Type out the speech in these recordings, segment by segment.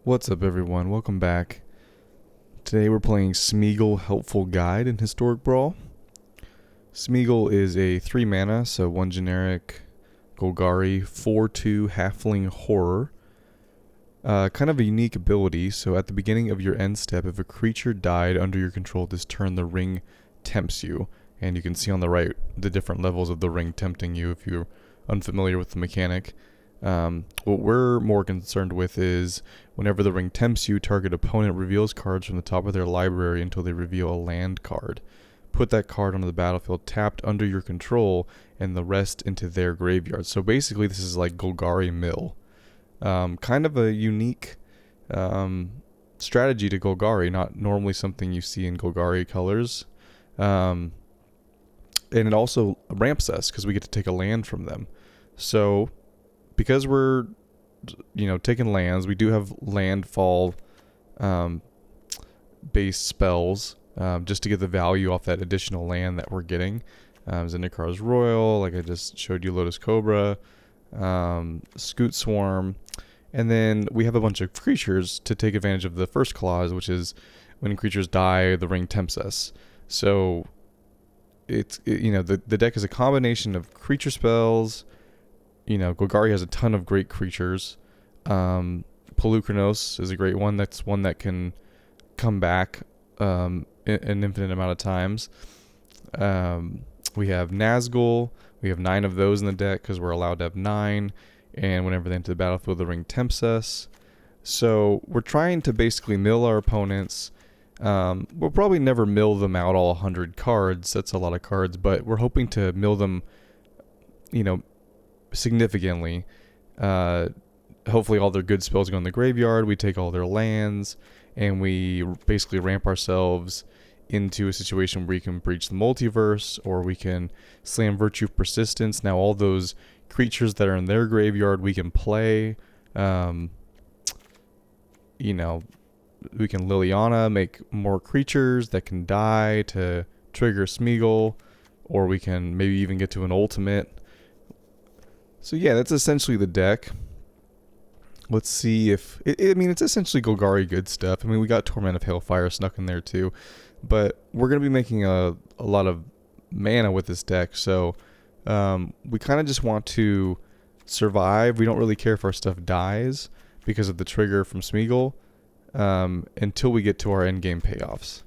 What's up everyone, welcome back. Today we're playing Smeagol Helpful Guide in Historic Brawl. Smeagol is a 3 mana, so 1 generic Golgari, 4/2 Halfling Horror. Kind of a unique ability, so at the beginning of your end step, if a creature died under your control this turn, the ring tempts you. And you can see on the right the different levels of the ring tempting you if you're unfamiliar with the mechanic. What we're more concerned with is whenever the ring tempts you, target opponent reveals cards from the top of their library until they reveal a land card. Put that card onto the battlefield tapped under your control and the rest into their graveyard. So basically this is like Golgari Mill. Kind of a unique strategy to Golgari, not normally something you see in Golgari colors. And it also ramps us because we get to take a land from them. So because we're, taking lands, we do have landfall based spells just to get the value off that additional land that we're getting. Zendikar's Roil, like I just showed you, Lotus Cobra, Scute Swarm, and then we have a bunch of creatures to take advantage of the first clause, which is when creatures die, the ring tempts us. So the deck is a combination of creature spells. Golgari has a ton of great creatures. Polukranos is a great one. That's one that can come back an infinite amount of times. We have Nazgul. We have 9 of those in the deck because we're allowed to have 9. And whenever they enter the battlefield, the ring tempts us. So we're trying to basically mill our opponents. We'll probably never mill them out all 100 cards. That's a lot of cards. But we're hoping to mill them, significantly. Hopefully all their good spells go in the graveyard, we take all their lands, and we basically ramp ourselves into a situation where we can breach the multiverse, or we can slam Virtue of Persistence. Now all those creatures that are in their graveyard we can play. We can Liliana, make more creatures that can die to trigger Smeagol, or we can maybe even get to an ultimate. So yeah, that's essentially the deck. Let's see if... it's essentially Golgari good stuff. We got Torment of Hailfire snuck in there too. But we're going to be making a lot of mana with this deck. So we kind of just want to survive. We don't really care if our stuff dies because of the trigger from Smeagol until we get to our endgame payoffs.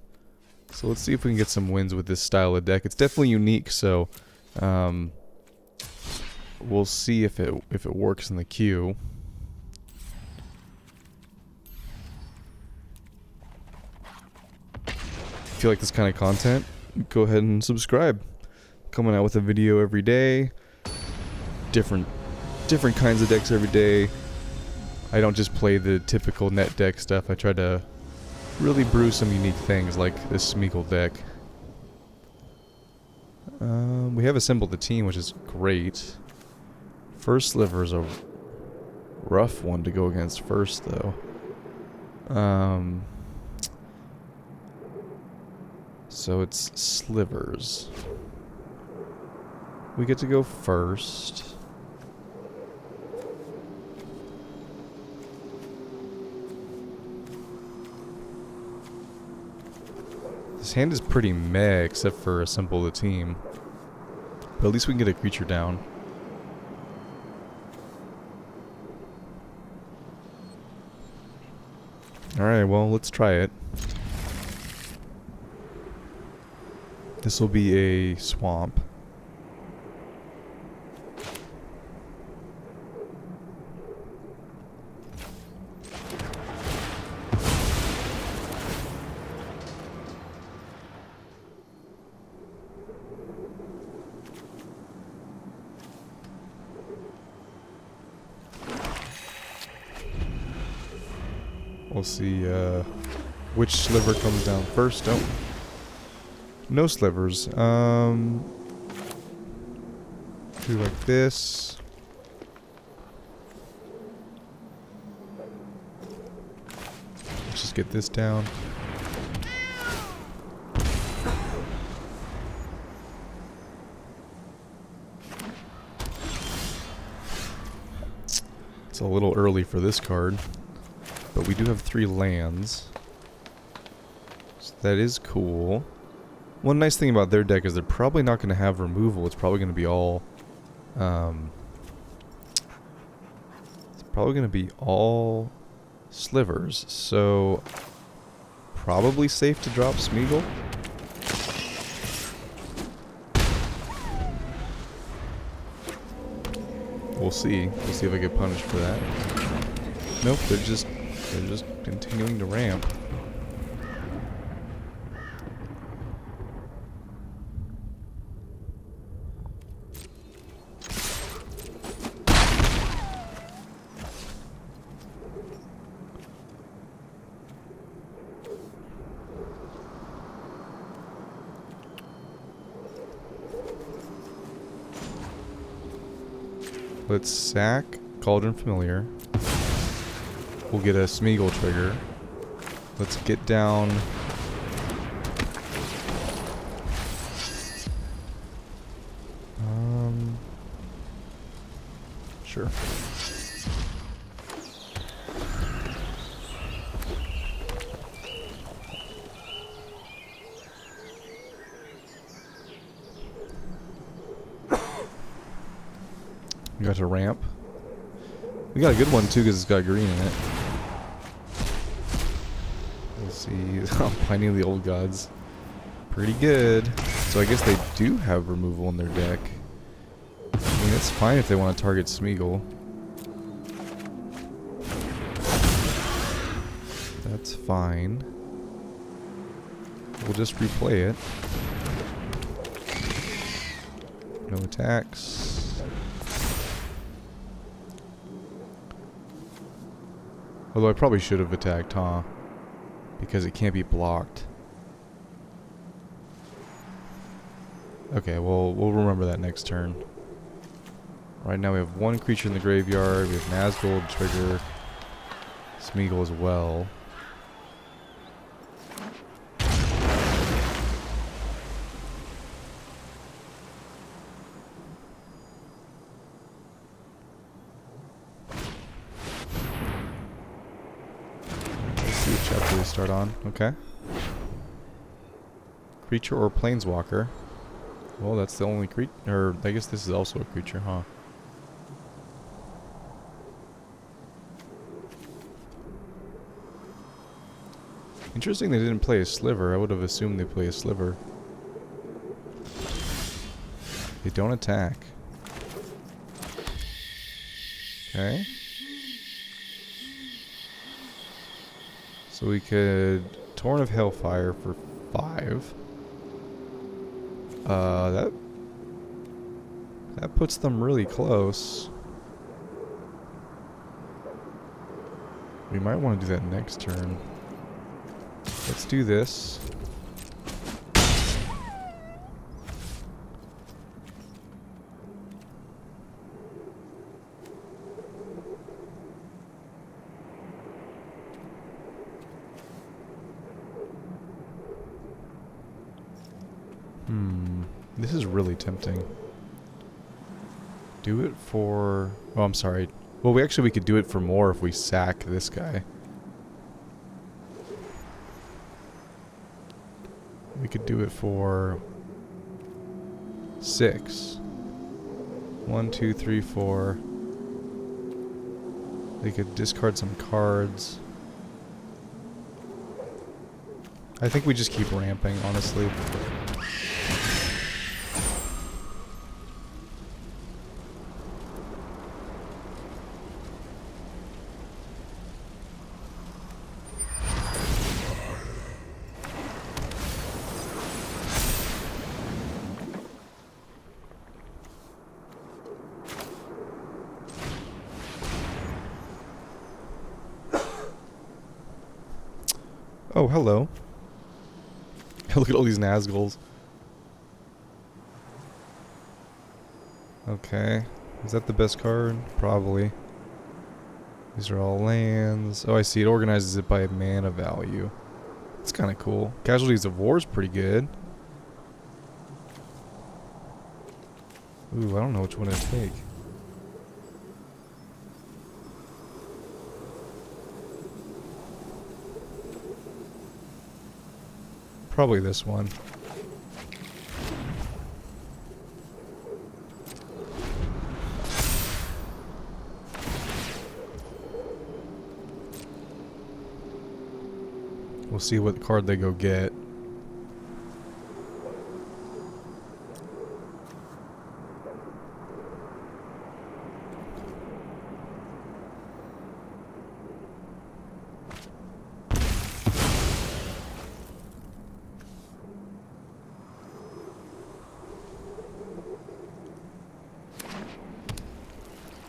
So let's see if we can get some wins with this style of deck. It's definitely unique, so... we'll see if it works in the queue. If you like this kind of content, go ahead and subscribe. Coming out with a video every day. Different kinds of decks every day. I don't just play the typical net deck stuff. I try to really brew some unique things like this Smeagol deck. We have assembled the team, which is great. First Sliver is a rough one to go against first, though. So it's Slivers. We get to go first. This hand is pretty meh, except for assemble the team. But at least we can get a creature down. Alright, well, let's try it. This will be a swamp. We'll see which sliver comes down first. Oh, no slivers. Do like this. Let's just get this down. It's a little early for this card. but we do have 3 lands. So that is cool. One nice thing about their deck is they're probably not going to have removal. It's probably going to be all... slivers. So... probably safe to drop Smeagol. We'll see. We'll see if I get punished for that. Nope, they're just continuing to ramp. Let's sack Cauldron Familiar. We'll get a Smeagol trigger. Let's get down... Sure. We got to ramp. We got a good one too because it's got green in it. Let's see. Binding of the Old Gods. Pretty good. So I guess they do have removal in their deck. I mean, it's fine if they want to target Smeagol. That's fine. We'll just replay it. No attacks. Although I probably should have attacked, huh? Because it can't be blocked. Okay, well, we'll remember that next turn. Right now we have 1 creature in the graveyard. We have Nazgul, trigger, Smeagol as well. Chapter we start on. Okay. Creature or planeswalker. Well, that's the only creature. Or I guess this is also a creature, huh? Interesting they didn't play a sliver. I would have assumed they play a sliver. They don't attack. Okay. So we could Torrent of Hellfire for 5. That puts them really close. We might want to do that next turn. Let's do this. This is really tempting. Do it for... Oh, I'm sorry. Well, we could do it for more if we sack this guy. We could do it for 6. 1, 2, 3, 4. They could discard some cards. I think we just keep ramping, honestly. Oh, hello. Look at all these Nazguls. Okay. Is that the best card? Probably. These are all lands. Oh, I see. It organizes it by mana value. It's kind of cool. Casualties of War is pretty good. Ooh, I don't know which one to take. Probably this one. We'll see what card they go get.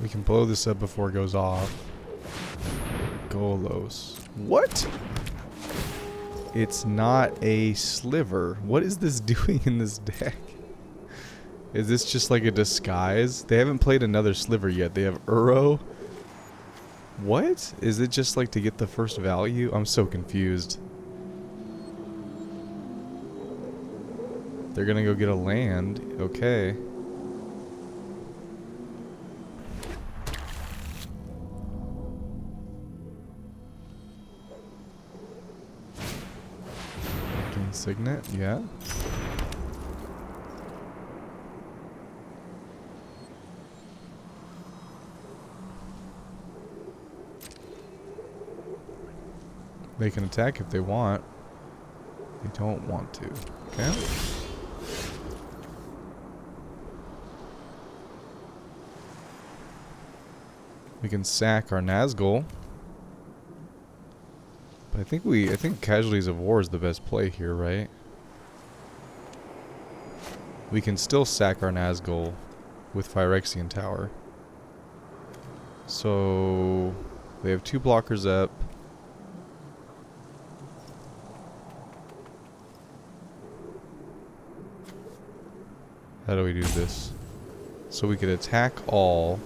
We can blow this up before it goes off. Golos. What? It's not a sliver. What is this doing in this deck? Is this just like a disguise? They haven't played another sliver yet. They have Uro. What? Is it just like to get the first value? I'm so confused. They're gonna go get a land. Okay. Signet, yeah. They can attack if they want. They don't want to. Okay. We can sack our Nazgul. I think Casualties of War is the best play here, right? We can still sack our Nazgul with Phyrexian Tower. So they have 2 blockers up. How do we do this? So we could attack all.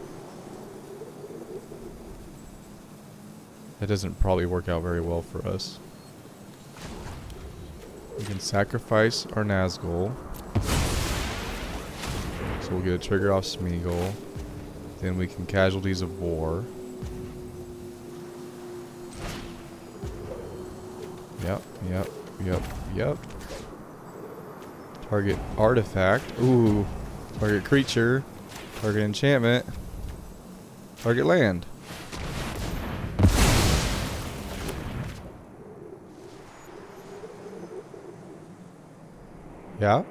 That doesn't probably work out very well for us. We can sacrifice our Nazgul. So we'll get a trigger off Smeagol. Then we can Casualties of War. Yep. Target artifact. Ooh. Target creature. Target enchantment. Target land. Yeah?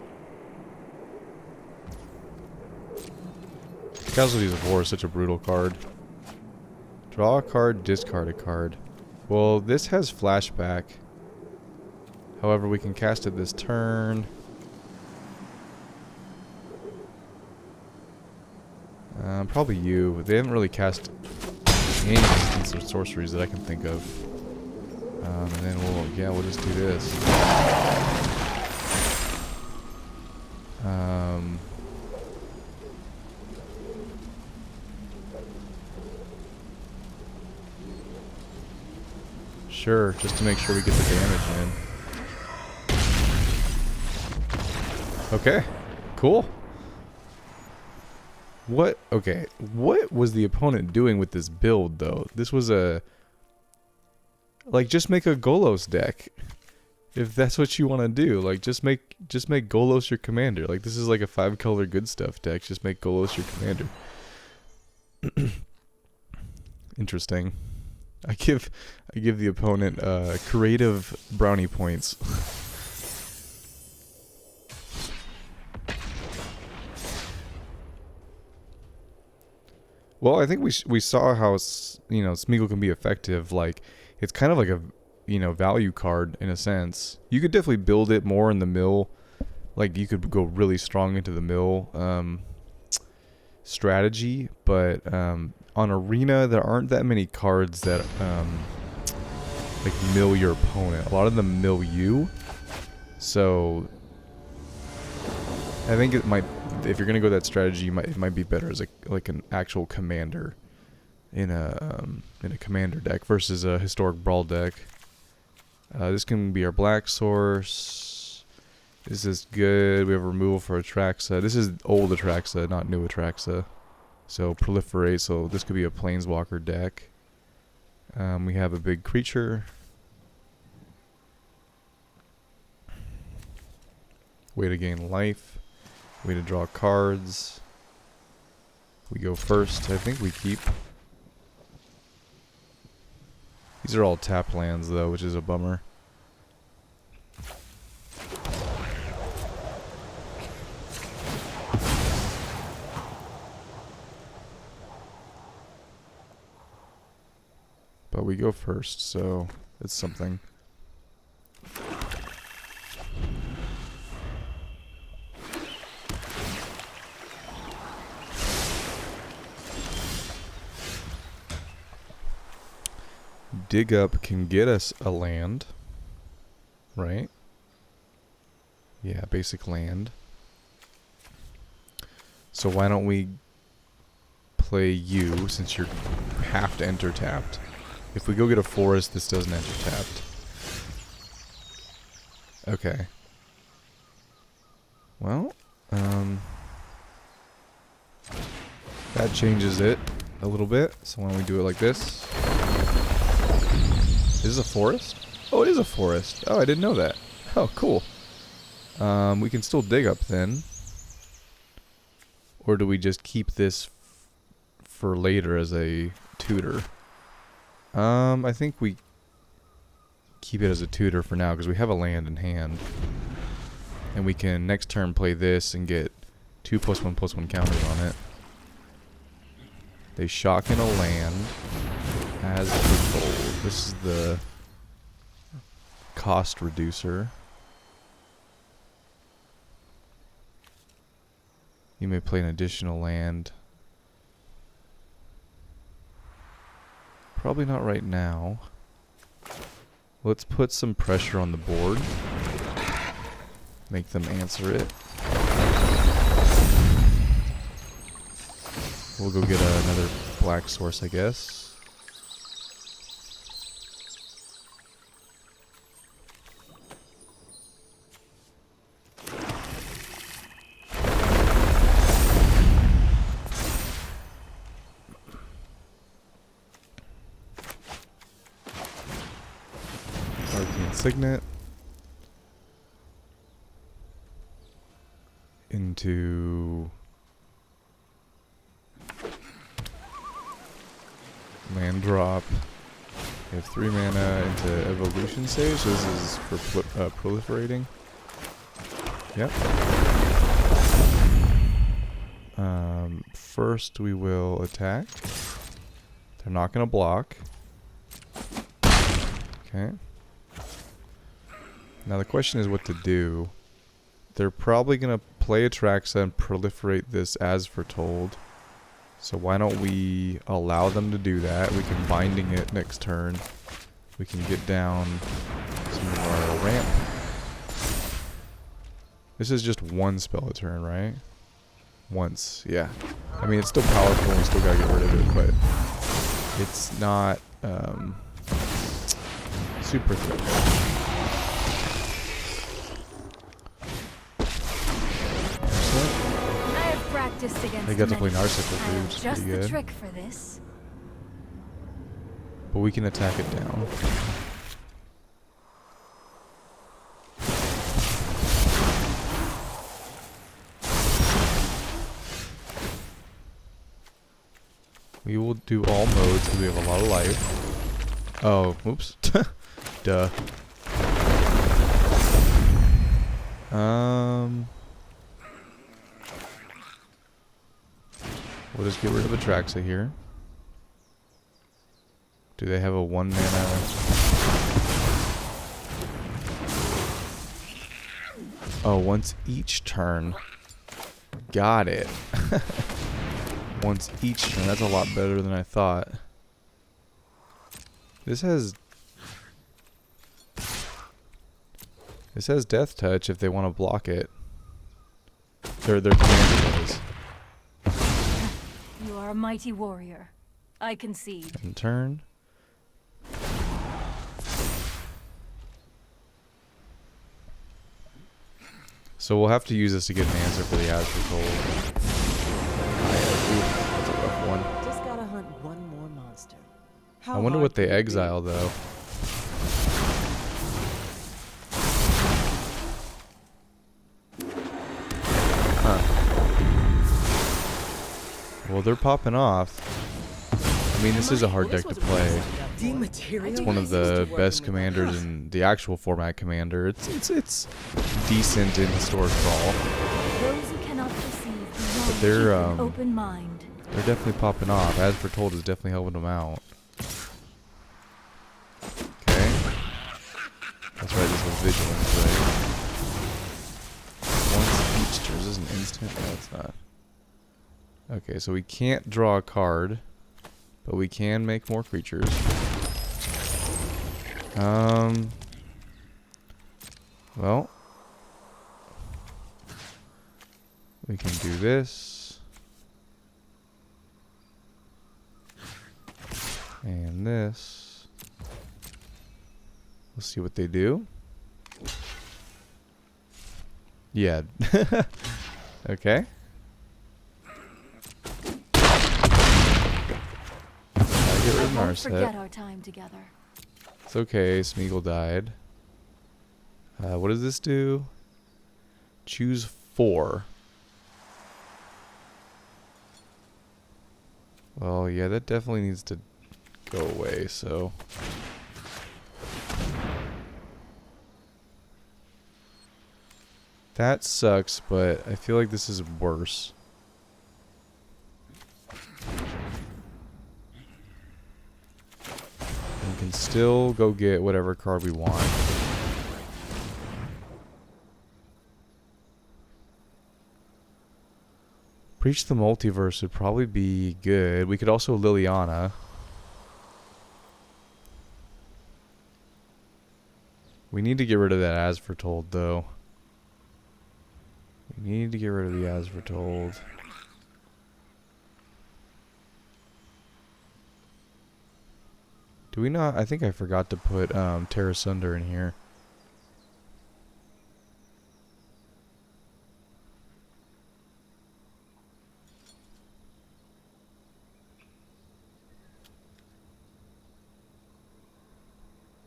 Casualties of War is such a brutal card. Draw a card, discard a card. Well, this has flashback. However, we can cast it this turn. Probably you. They haven't really cast any instance of sorceries that I can think of. And then we'll just do this. Sure, just to make sure we get the damage in. Okay, cool. What was the opponent doing with this build, though? This was a... Like, just make a Golos deck. If that's what you want to do. Like, just make Golos your commander. Like, this is like a 5-color good stuff deck. Just make Golos your commander. Interesting. I give the opponent creative brownie points. Well, I think we saw how Smeagol can be effective. Like, it's kind of like a value card in a sense. You could definitely build it more in the mill. Like, you could go really strong into the mill strategy, but on Arena there aren't that many cards that like mill your opponent. A lot of them mill you. So I think it might, if you're gonna go that strategy, it might be better as like an actual commander in a commander deck versus a historic brawl deck. This can be our black source. This is good. We have removal for Atraxa. This is old Atraxa, not new Atraxa. So proliferate. So this could be a planeswalker deck. We have a big creature. Way to gain life. Way to draw cards. We go first. I think we keep. These are all tap lands though, which is a bummer. But we go first, so it's something. Dig up can get us a land, right? Yeah, basic land. So why don't we play you, since you're have to enter tapped. If we go get a forest, this doesn't enter tapped. Okay. Well, that changes it a little bit. So why don't we do it like this? Is this a forest? Oh, it is a forest. Oh, I didn't know that. Oh, cool. We can still dig up then. Or do we just keep this for later as a tutor? I think we keep it as a tutor for now because we have a land in hand. And we can next turn play this and get 2+1/+1 counters on it. They shock in a land as foretold. This is the cost reducer. You may play an additional land. Probably not right now. Let's put some pressure on the board. Make them answer it. We'll go get another black source, I guess. Signet into land drop. We have 3 mana into evolution stage, so this is for proliferating. Yep. First we will attack. They're not going to block. Okay. Now the question is what to do. They're probably going to play Atraxa and proliferate this as foretold. So why don't we allow them to do that? We can binding it next turn. We can get down some of our ramp. This is just one spell a turn, right? Once, yeah. I mean, it's still powerful and we still gotta get rid of it, but it's not super threatening. They got to play Narset for free, which is pretty good. The trick for this. But we can attack it down. We will do all modes because we have a lot of life. Oh, oops. Duh. We'll just get rid of Atraxa here. Do they have a 1 mana? Oh, once each turn. Got it. Once each turn. That's a lot better than I thought. This has Death Touch if they want to block it. Their commander does. You are a mighty warrior. I concede. And turn. So we'll have to use this to get an answer for the as foretold. That's a rough one. Just gotta hunt one more monster. I wonder what they exile though. Well, they're popping off. I mean, this is a hard deck to play. It's one of the best commanders in the actual format commander. It's decent in historic Brawl. Those who cannot perceive But they're open mind. they're definitely popping off. As Foretold is definitely helping them out. Okay. That's right, this is Vigilance, right? Once each turn. Is this an instant? No, it's not. Okay, so we can't draw a card, but we can make more creatures. Well, we can do this. And this. We'll see what they do. Yeah. Okay. Get rid of I won't Arasta. forget our time together. It's okay, Smeagol died. What does this do? Choose 4. Well, yeah, that definitely needs to go away, so... That sucks, but I feel like this is worse. We can still go get whatever card we want. Preach the Multiverse would probably be good. We could also Liliana. We need to get rid of that As Foretold, though. We need to get rid of the As Foretold. Do we not? I think I forgot to put Terra Sunder in here.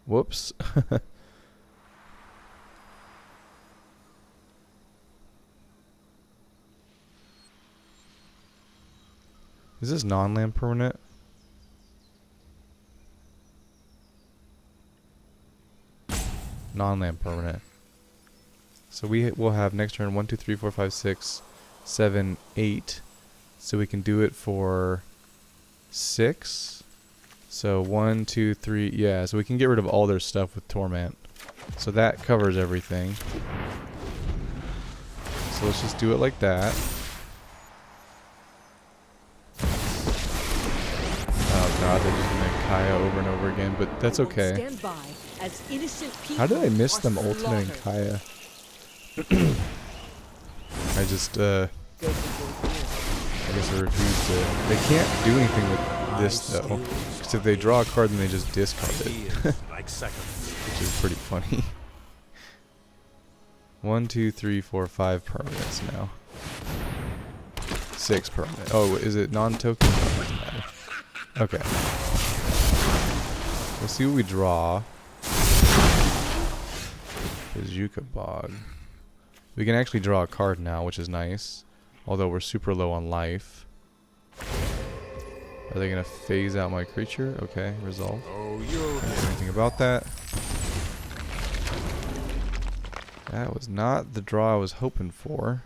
Whoops. Is this non-land permanent? Non-land permanent. So we will have next turn 1, 2, 3, 4, 5, 6, 7, 8. So we can do it for 6. So 1, 2, 3. Yeah, so we can get rid of all their stuff with Torment. So that covers everything. So let's just do it like that. Oh god, they're just gonna Kaya over and over again, but that's okay. Stand by as innocent people How did I miss are them ultimating slaughtered. Kaya? I just, I guess I refuse to. They can't do anything with this, though. Because if they draw a card, then they just discard it. Which is pretty funny. 1, 2, 3, 4, 5 permanents now. 6 permanent. Oh, is it non-token? Doesn't matter. Okay. We'll see what we draw. Bojuka Bog. We can actually draw a card now, which is nice. Although we're super low on life. Are they going to phase out my creature? Okay, resolve. Can't do anything about that. That was not the draw I was hoping for.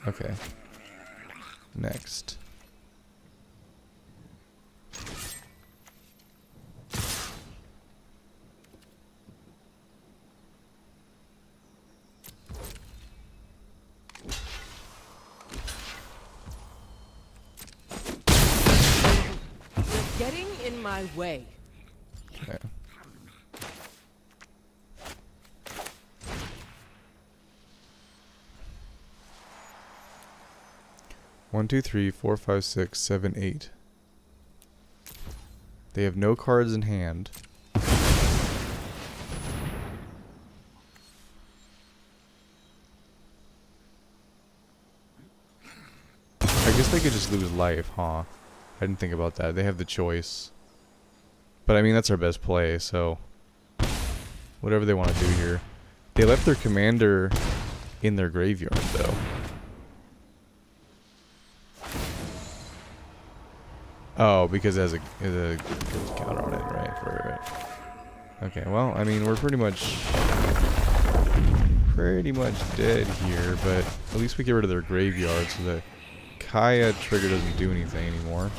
Okay. Next. You're getting in my way. Okay. One, two, three, 4, 5, 6, 7, 8. They have no cards in hand. I guess they could just lose life, huh? I didn't think about that. They have the choice. But I mean, that's our best play, so whatever they want to do here. They left their commander in their graveyard, though. Oh, because it has a counter on it, right. Okay, well, I mean, we're pretty much dead here, but at least we get rid of their graveyard, so the Kaya trigger doesn't do anything anymore.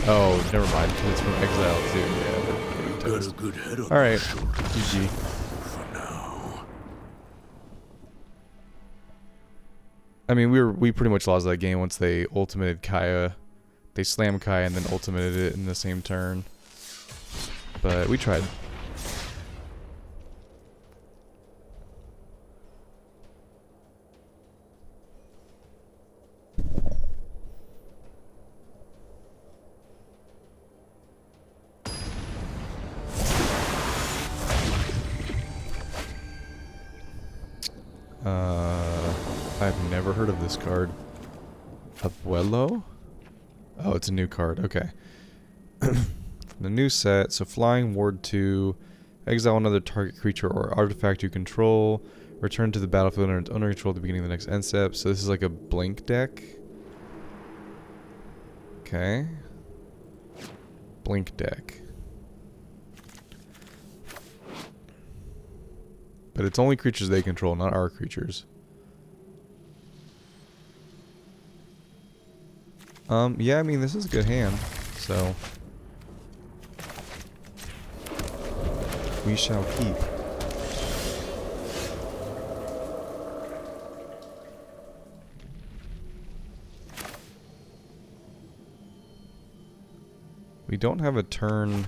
Oh, never mind. It's from Exile too. Yeah. Got a good head on. All right. GG. For now. I mean, we pretty much lost that game once they ultimated Kaya. They slammed Kaya and then ultimated it in the same turn. But we tried. I've never heard of this card. Abuelo? Oh, it's a new card. Okay. From the new set, so flying, ward 2, exile another target creature or artifact you control, return to the battlefield under its owner control at the beginning of the next end step. So this is like a blink deck. Okay. Blink deck. But it's only creatures they control, not our creatures. Yeah, I mean, this is a good hand, so we shall keep. We don't have a turn.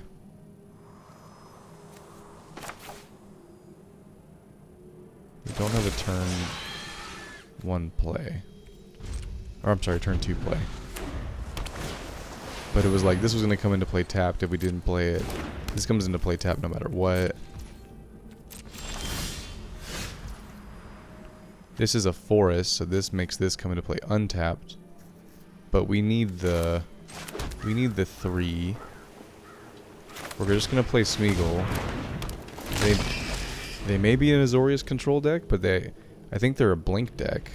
We don't have a turn 1 play. Or I'm sorry, turn 2 play. But it was like, this was going to come into play tapped if we didn't play it. This comes into play tapped no matter what. This is a forest, so this makes this come into play untapped. But we need the 3. We're just going to play Smeagol. They may be an Azorius control deck, but I think they're a blink deck.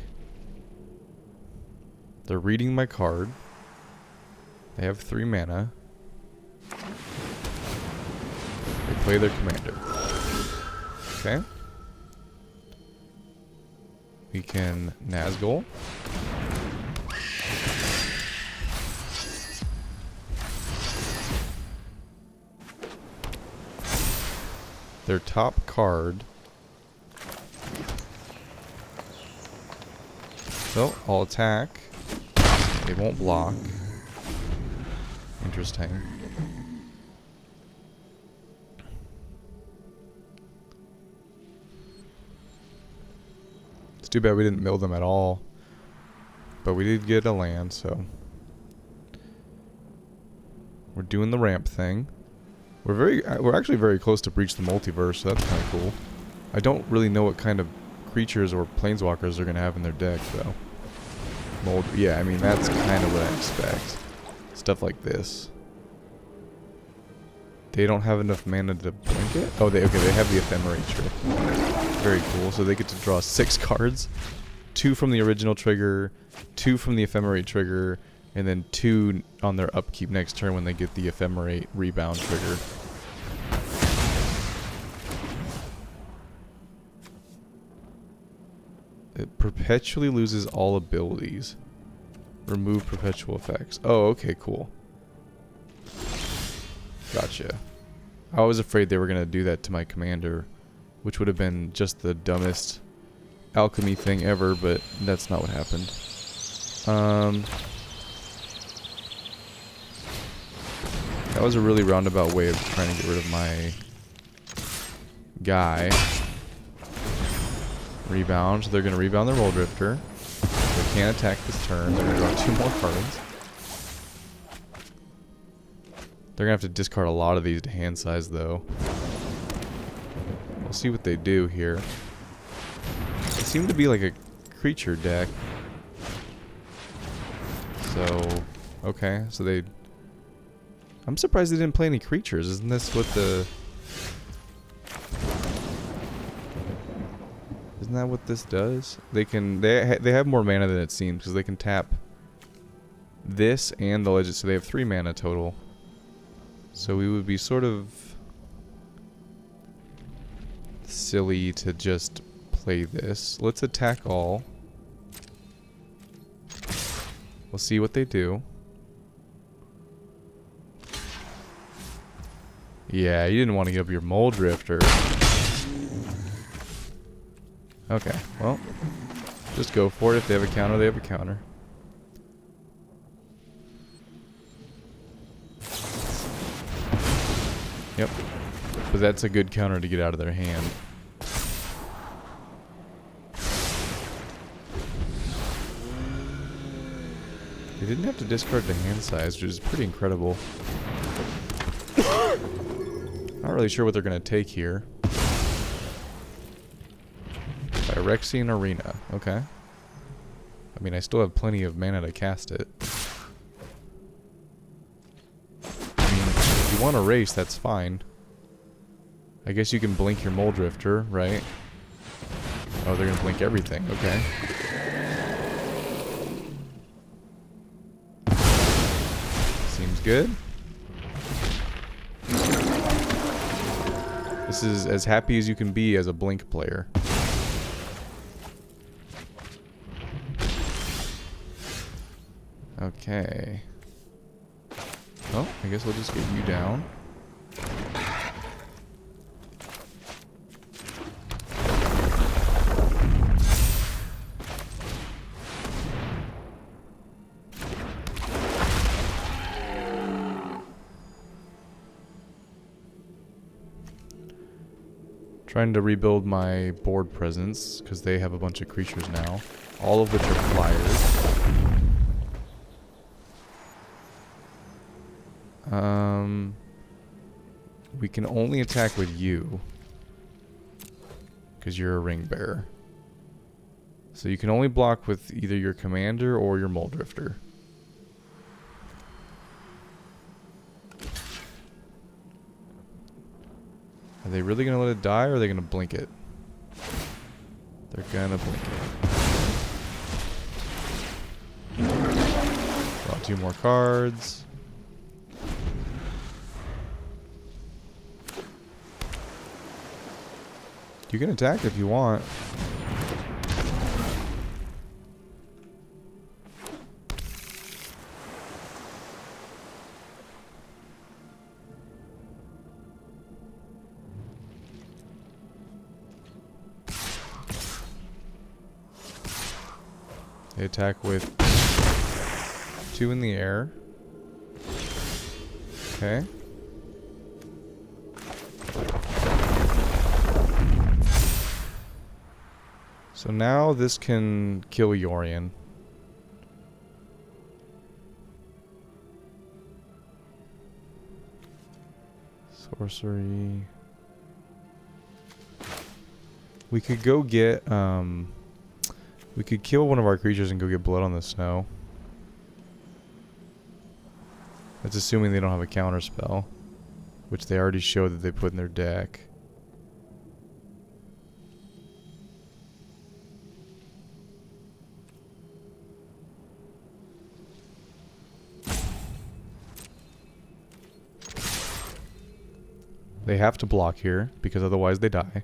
They're reading my card. They have 3 mana. They play their commander. Okay. We can Nazgul. Their top card. So, I'll attack. They won't block. Interesting. It's too bad we didn't mill them at all. But we did get a land, so we're doing the ramp thing. We're actually very close to Breach the Multiverse, so that's kind of cool. I don't really know what kind of creatures or planeswalkers they're gonna have in their deck, though. Yeah, I mean, that's kind of what I expect. Stuff like this. They don't have enough mana to blink it? Oh, they have the Ephemerate trigger. Very cool. So they get to draw 6 cards. 2 from the original trigger, 2 from the Ephemerate trigger, and then 2 on their upkeep next turn when they get the Ephemerate rebound trigger. It perpetually loses all abilities. Remove perpetual effects. Oh, okay, cool. Gotcha. I was afraid they were going to do that to my commander, which would have been just the dumbest alchemy thing ever, but that's not what happened. That was a really roundabout way of trying to get rid of my guy. Rebound. So they're going to rebound their Muldrifter. They can't attack this turn. They're going to draw 2 more cards. They're going to have to discard a lot of these to hand size, though. We'll see what they do here. They seem to be like a creature deck. So, okay. So they I'm surprised they didn't play any creatures. Isn't this what the... Isn't that what this does? They can... They have more mana than it seems, because they can tap this and the legend, so they have 3 mana total. So we would be sort of silly to just play this. Let's attack all. We'll see what they do. Yeah, you didn't want to give up your Mole Drifter. Okay, well, just go for it. If they have a counter, they have a counter. Yep. But that's a good counter to get out of their hand. They didn't have to discard the hand size, which is pretty incredible. Not really sure what they're going to take here. Phyrexian Arena. Okay. I mean, I still have plenty of mana to cast it. I mean, if you want to race, that's fine. I guess you can blink your Mole Drifter, right? Oh, they're going to blink everything. Okay. Seems good. This is as happy as you can be as a blink player. Okay. Well, I guess we'll just get you down. Trying to rebuild my board presence because they have a bunch of creatures now, all of which are flyers. We can only attack with you because you're a ring bearer. So you can only block with either your commander or your Mole Drifter. Are they really going to let it die, or are they going to blink it? They're going to blink it. Draw 2 more cards. You can attack if you want. They attack with 2 in the air. Okay. So now this can kill Yorion. Sorcery. We could go get, we could kill one of our creatures and go get Blood on the Snow. That's assuming they don't have a counter spell, which they already showed that they put in their deck. They have to block here, because otherwise they die.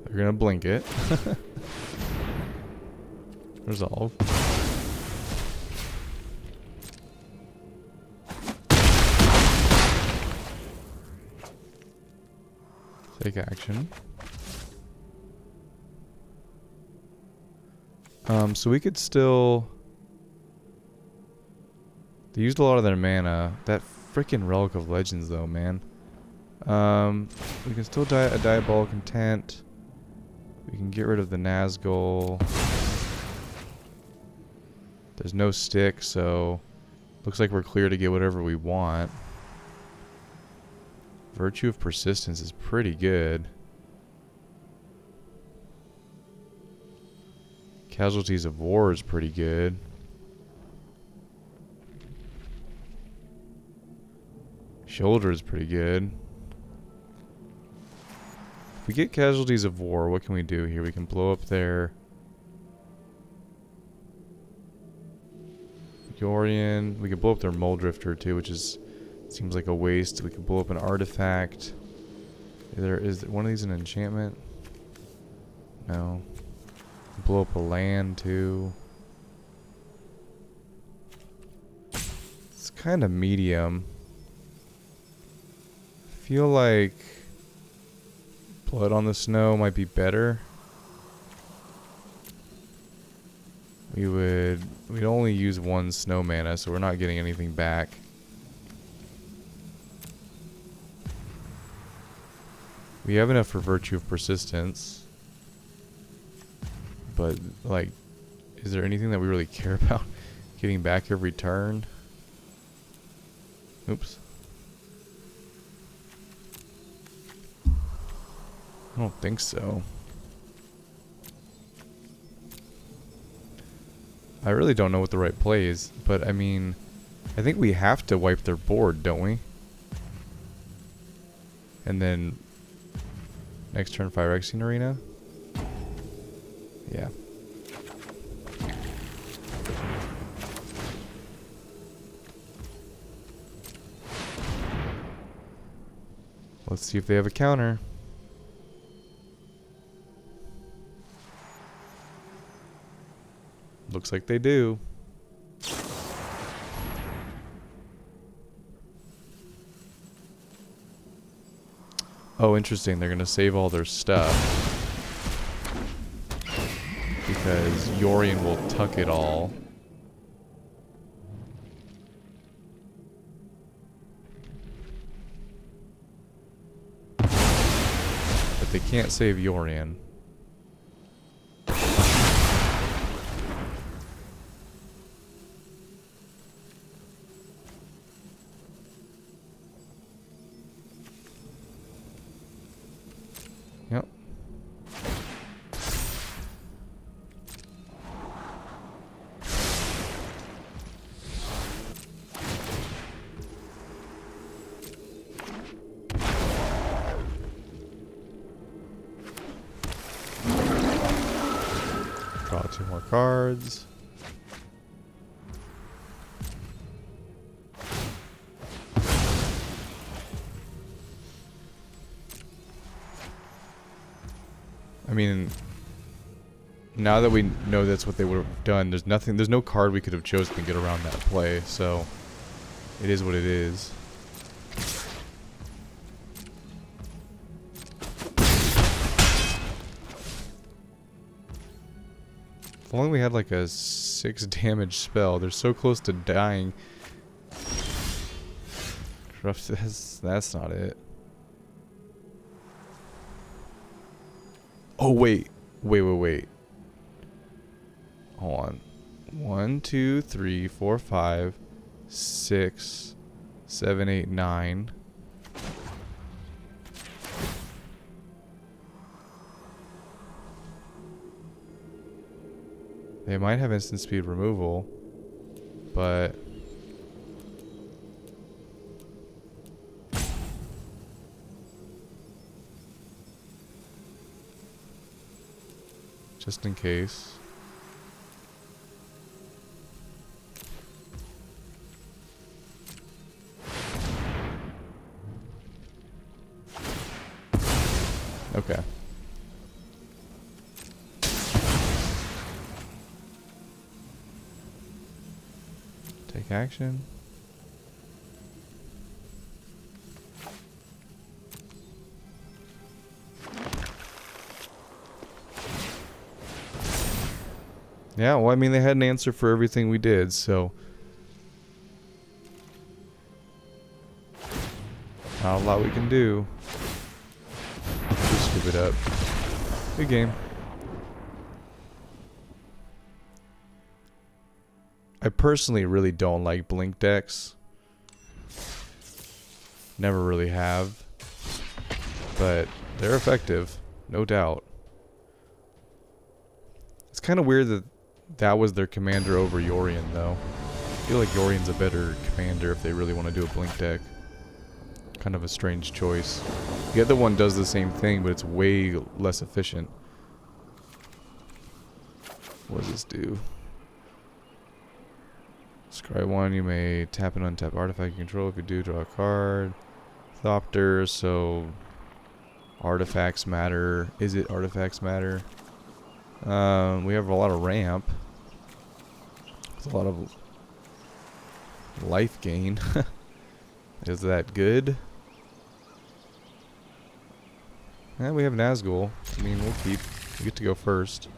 They're gonna blink it. Resolve. Take action. So we could still... They used a lot of their mana. That freaking Relic of Legends though, man. We can still a Diabolic Intent. We can get rid of the Nazgul. There's no stick, so looks like we're clear to get whatever we want. Virtue of Persistence is pretty good. Casualties of War is pretty good. Shoulder is pretty good. If we get Casualties of War, what can we do here? We can blow up their Yorion. We can blow up their Muldrifter too, which is seems like a waste. We can blow up an artifact. Is one of these an enchantment? No. Blow up a land too. It's kind of medium. Feel like Blood on the Snow might be better. We'd only use one snow mana, so we're not getting anything back. We have enough for Virtue of Persistence. But, like, is there anything that we really care about getting back every turn? Oops. I don't think so. I really don't know what the right play is, but I mean, I think we have to wipe their board, don't we? And then next turn Phyrexian Arena? Yeah. Let's see if they have a counter. Looks like they do. Oh, interesting. They're going to save all their stuff. Because Yorion will tuck it all. But they can't save Yorion. Yep. Draw 2 more cards. I mean, now that we know that's what they would have done, there's no card we could have chosen to get around that play, so it is what it is. If only we had like a 6 damage spell. They're so close to dying. That's not it. Oh, wait. Wait. Hold on. 1, 2, 3, 4, 5, 6, 7, 8, 9. They might have instant speed removal, but just in case. Okay. Take action. Yeah, well, I mean, they had an answer for everything we did, so not a lot we can do. Just scoop it up. Good game. I personally really don't like blink decks. Never really have. But they're effective, no doubt. It's kind of weird that that was their commander over Yorion, though. I feel like Yorion's a better commander if they really want to do a blink deck. Kind of a strange choice. The other one does the same thing, but it's way less efficient. What does this do? Scry 1, you may tap and untap artifact you control. If you do, draw a card. Thopter, so artifacts matter. Is it artifacts matter? We have a lot of ramp. There's a lot of life gain. Is that good? And we have Nazgul. I mean, we'll keep. We get to go first.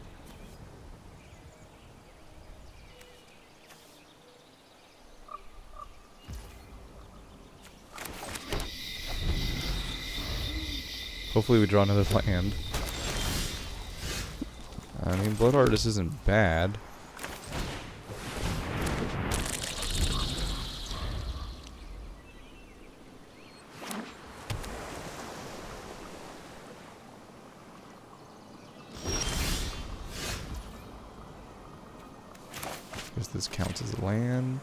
Hopefully we draw another land. I mean, Blood Artist isn't bad. Guess this counts as a land.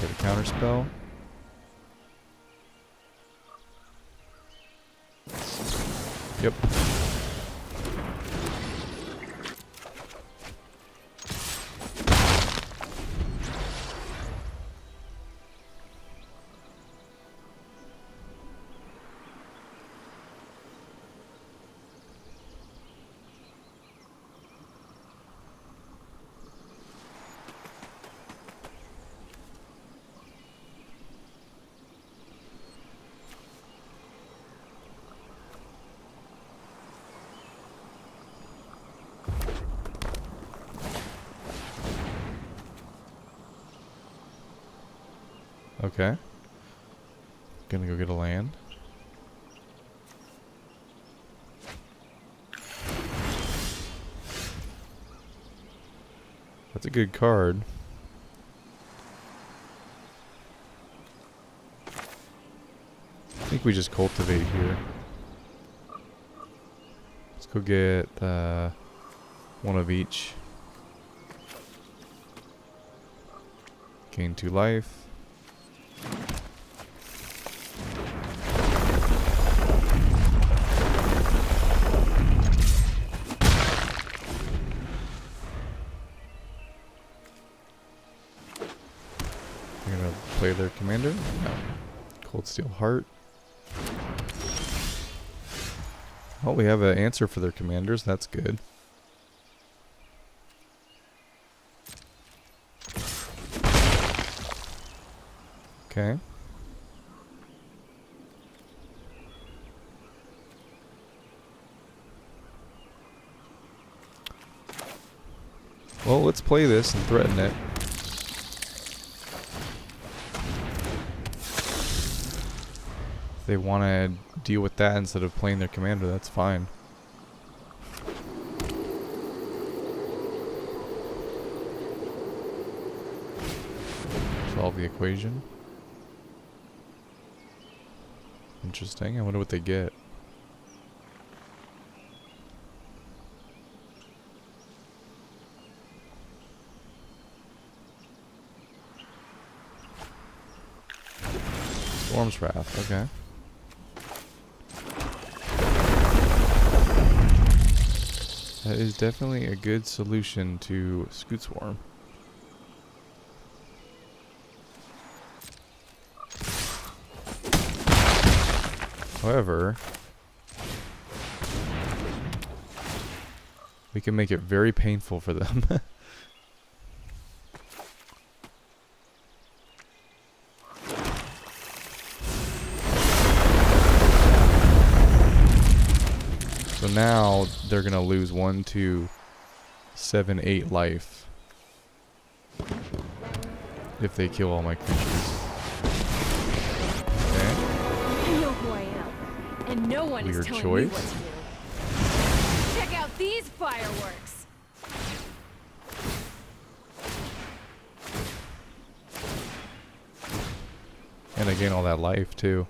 Get a counter spell. Yep. Okay. Gonna go get a land. That's a good card. I think we just cultivate here. Let's go get one of each. Gain 2 life. Play their commander? No. Cold Steel Heart. Oh, we have an answer for their commanders. That's good. Okay. Well, let's play this and threaten it. They want to deal with that instead of playing their commander, that's fine. Solve the equation. Interesting. I wonder what they get. Storm's Wrath, okay. That is definitely a good solution to Scute Swarm. However, we can make it very painful for them. So now they're gonna lose 1, 2, 7, 8 life if they kill all my creatures. Okay. I know who I am, and no one is Weird telling choice. me what to do. Check out these fireworks. And I gain all that life too.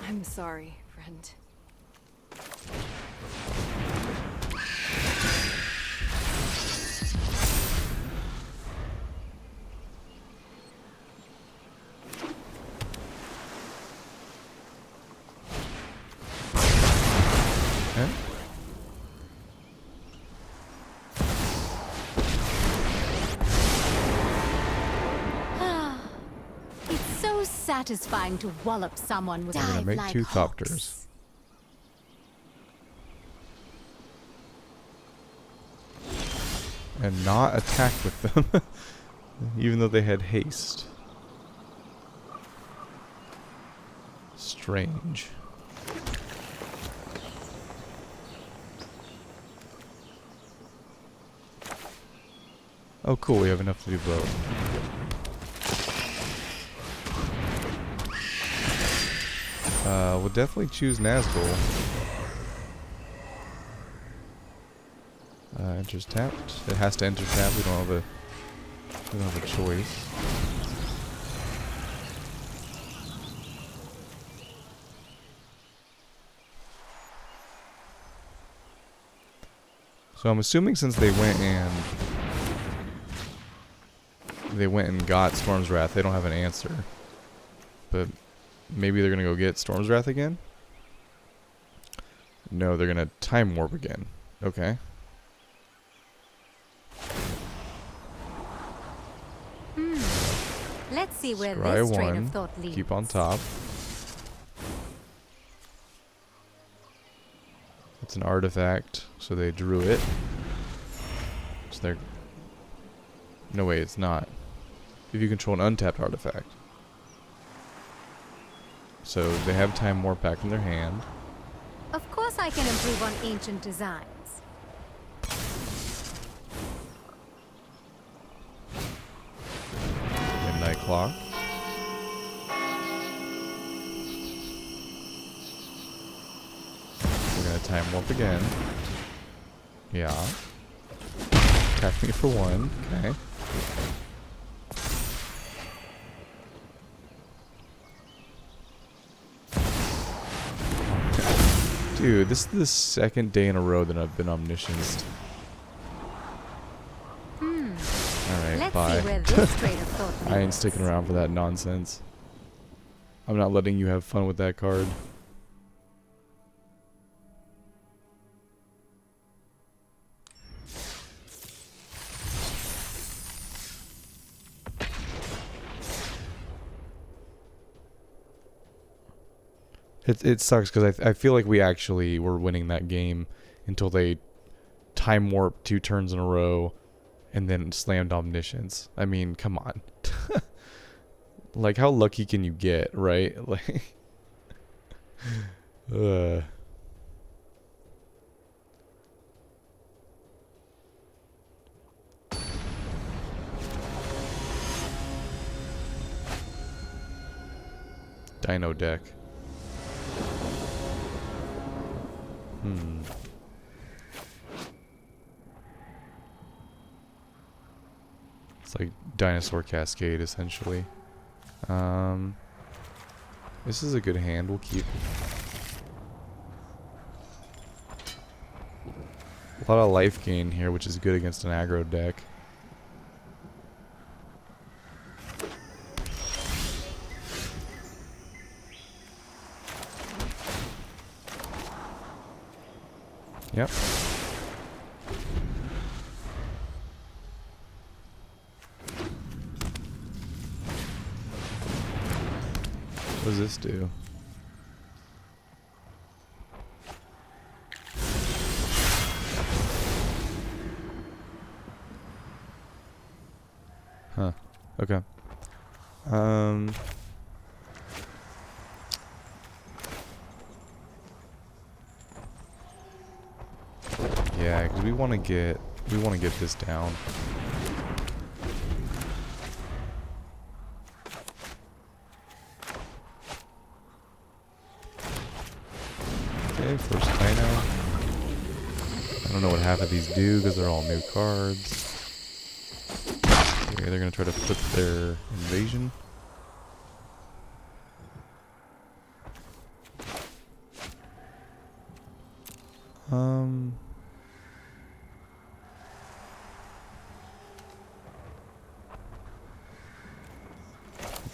I'm sorry, friend. Okay. It's so satisfying to wallop someone with I'm gonna dive make like two hawks. Thopters. And not attack with them. Even though they had haste. Strange. Oh cool, we have enough to do both. We'll definitely choose Nazgul. Enters tapped. It has to enter tap. We don't have a choice. So I'm assuming since they went and got Storm's Wrath, they don't have an answer. But maybe they're gonna go get Storm's Wrath again? No, they're gonna Time Warp again. Okay. Let's see where Scry this train one. of thought leads. Keep on top. It's an artifact, so they drew it. So they're... No, wait, it's not. If you control an untapped artifact. So they have Time Warp back in their hand. Of course I can improve on ancient designs. Midnight Clock. We're gonna Time Warp again. Yeah. Attack me for one. Okay. Dude, this is the second day in a row that I've been omniscienced. Alright, Let's bye. see where this train of thought leads. I ain't sticking around for that nonsense. I'm not letting you have fun with that card. It sucks because I feel like we actually were winning that game until they time warped 2 turns in a row and then slammed omniscience. I mean, come on. Like, how lucky can you get, right? Like, Dino deck. It's like Dinosaur Cascade, essentially. This is a good hand. We'll keep. A lot of life gain here, which is good against an aggro deck. Yep. What does this do? Huh. Okay. Yeah, because we want to get this down. Okay, first Dino. I don't know what half of these do because they're all new cards. Okay, they're gonna try to flip their invasion.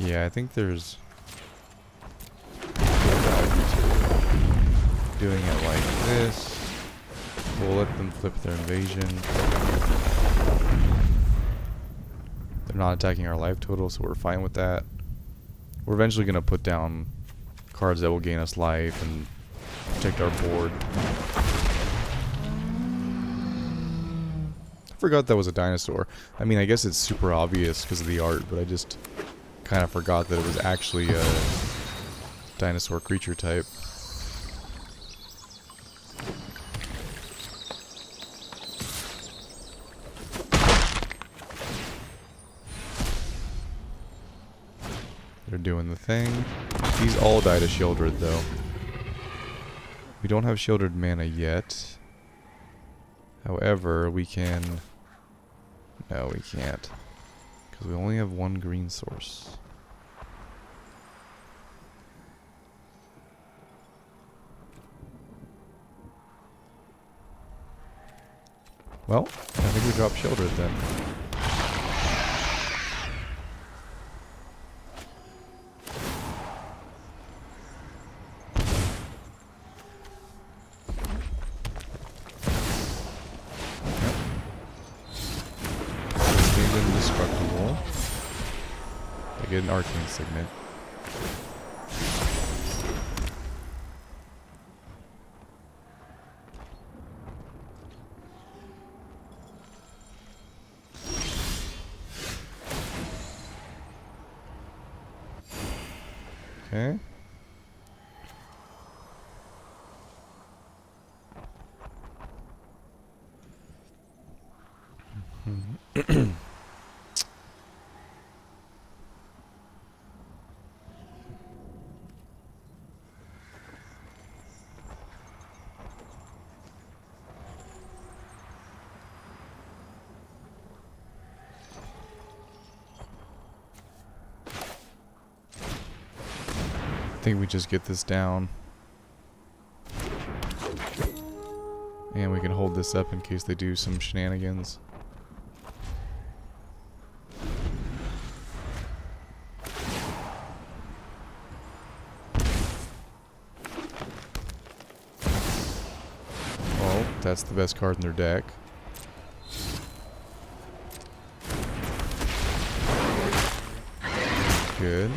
Yeah, I think there's doing it like this. We'll let them flip their invasion. They're not attacking our life total, so we're fine with that. We're eventually going to put down cards that will gain us life and protect our board. I forgot that was a dinosaur. I mean, I guess it's super obvious because of the art, but I just kind of forgot that it was actually a dinosaur creature type. They're doing the thing. These all die to Shieldred, though. We don't have Shieldred mana yet. However, we can... No, we can't. Because we only have one green source. Well, I think we drop Shieldred then. Indestructible. I get an arcane signet. Okay. I think we just get this down. And we can hold this up in case they do some shenanigans. Well, that's the best card in their deck. Good.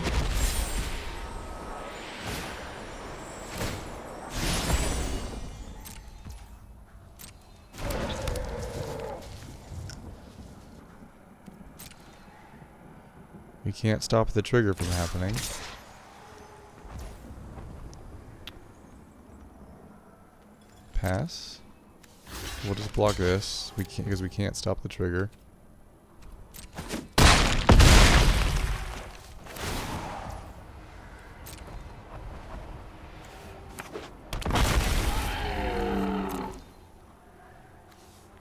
We can't stop the trigger from happening. Pass. We'll just block this. We can't because we can't stop the trigger.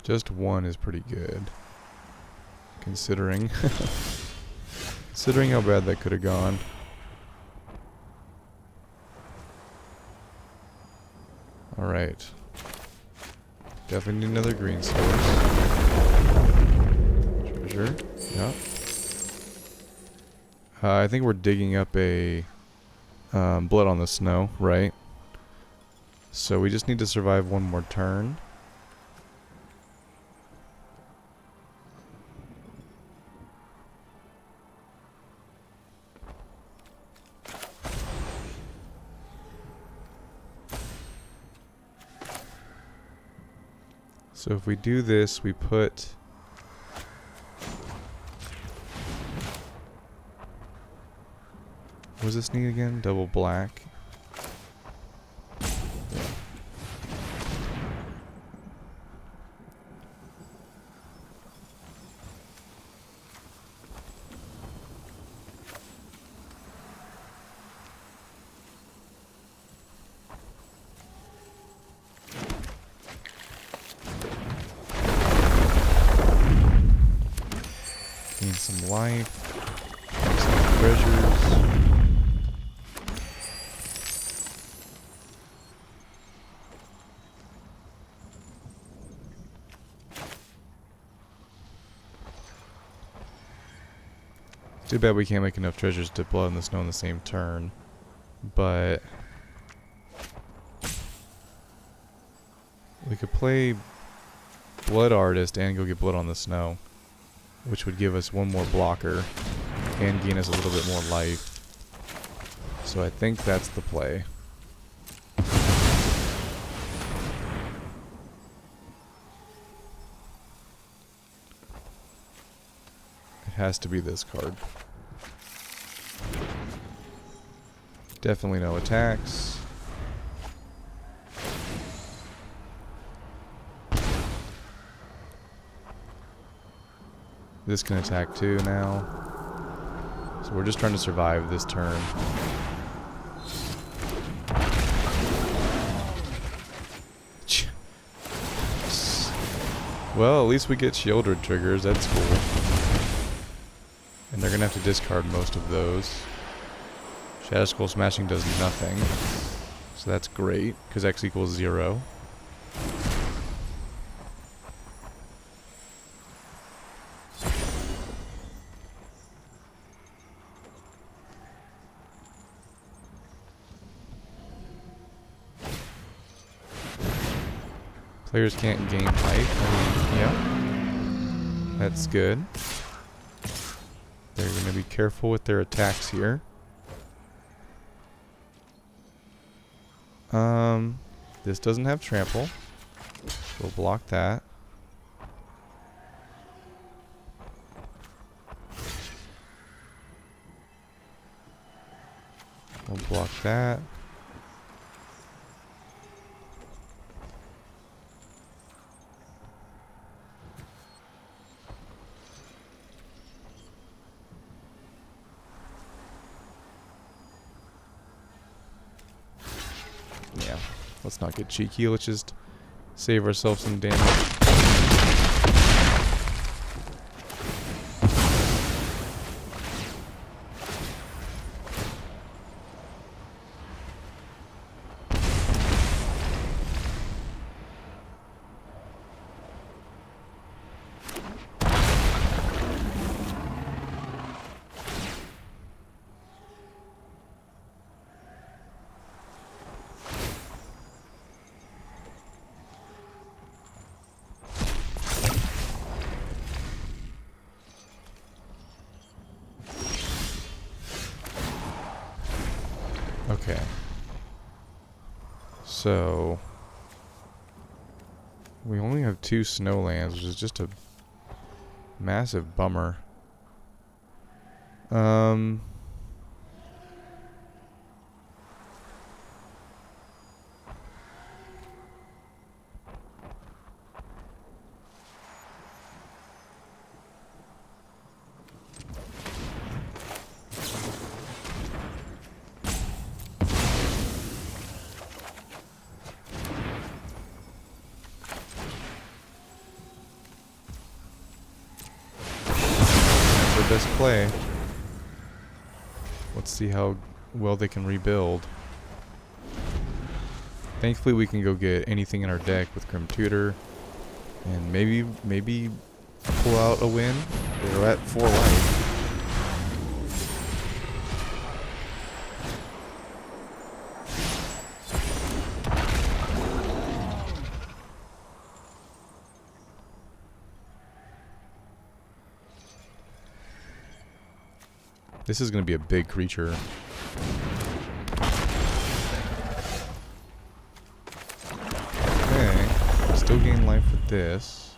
Just one is pretty good, considering considering how bad that could have gone. All right. Definitely need another green source. Treasure. Yeah. I think we're digging up a blood on the snow, right? So we just need to survive one more turn. So if we do this, we put... What does this need again? Double black. some life, some treasures. Too bad we can't make enough treasures to blood in the snow in the same turn, but we could play Blood Artist and go get blood on the snow, which would give us one more blocker and gain us a little bit more life. So I think that's the play. It has to be this card. Definitely no attacks. This can attack too now. So we're just trying to survive this turn. Well, at least we get shielded triggers. That's cool. And they're going to have to discard most of those. Shadow Skull Smashing does nothing. So that's great, because X equals 0. Players can't gain life. Yeah. That's good. They're going to be careful with their attacks here. This doesn't have trample. We'll block that. We'll block that. Yeah, let's not get cheeky. Let's just save ourselves some damage. Okay. So we only have 2 snowlands, which is just a massive bummer. Best play. Let's see how well they can rebuild. Thankfully we can go get anything in our deck with Grim Tutor and maybe pull out a win. We're at 4 life. This is going to be a big creature. Okay. Still gain life with this.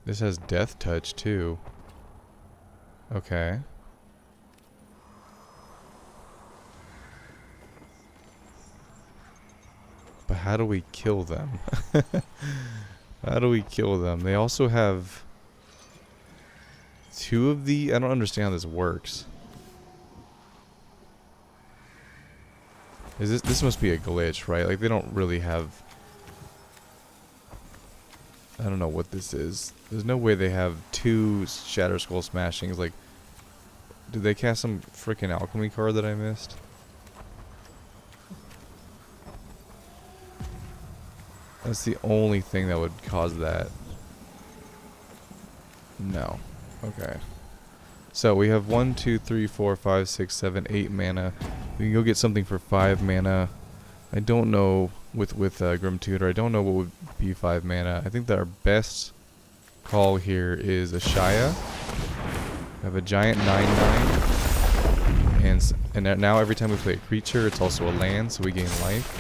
This has Death Touch too. Okay. But how do we kill them? How do we kill them? They also have 2 of the... I don't understand how this works. Is this must be a glitch, right? Like, they don't really have... I don't know what this is. There's no way they have 2 Shatter Skull Smashings. Like, did they cast some freaking alchemy card that I missed? That's the only thing that would cause that. No. Okay. So we have 1, 2, 3, 4, 5, 6, 7, 8 mana. We can go get something for 5 mana. I don't know with Grim Tutor. I don't know what would be 5 mana. I think that our best call here is Ashaya. We have a giant 9/9, and now every time we play a creature, it's also a land, so we gain life.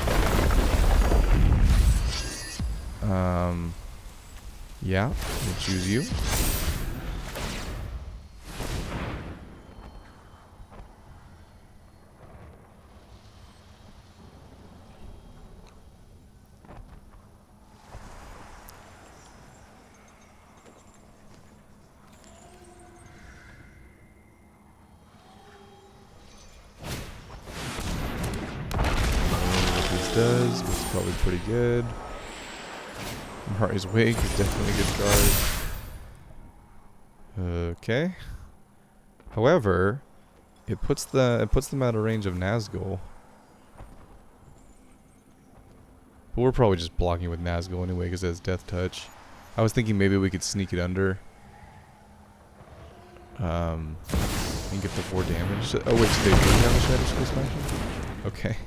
Yeah, we'll choose you. Does, which is probably pretty good. Mari's Wake is definitely a good card. Okay. However, it puts them out of range of Nazgul. But we're probably just blocking with Nazgul anyway because it has Death Touch. I was thinking maybe we could sneak it under. And get the 4 damage. Oh wait, so they do have a Shadow Skull Smashing? Okay.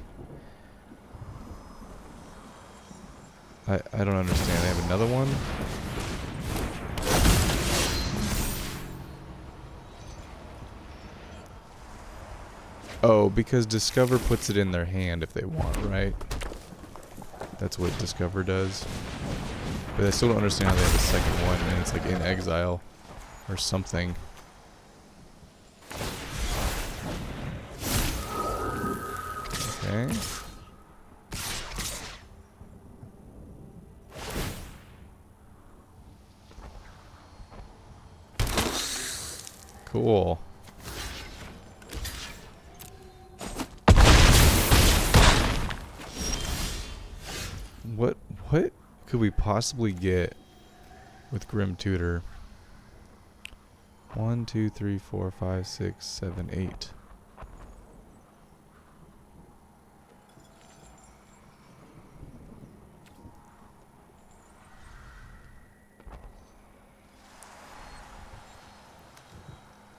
I don't understand. They have another one? Oh, because Discover puts it in their hand if they want, right? That's what Discover does. But I still don't understand how they have a second one and it's like in exile or something. Okay. Cool. What could we possibly get with Grim Tutor? 1, 2, 3, 4, 5, 6, 7, 8.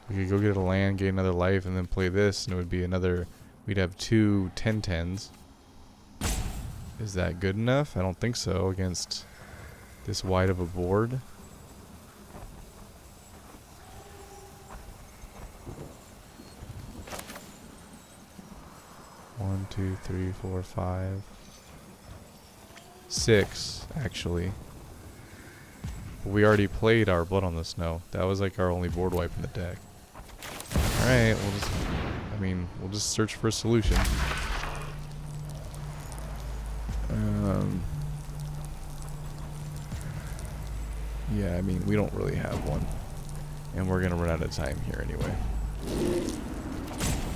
We could go get a land, get another life, and then play this, and it would be another... We'd have 2 10/10s. Is that good enough? I don't think so against this wide of a board. One, 2, 3, 4, 5, 6, actually. We already played our Blood on the Snow. That was like our only board wipe in the deck. Alright, we'll just search for a solution. Yeah, I mean, we don't really have one. And we're gonna run out of time here anyway.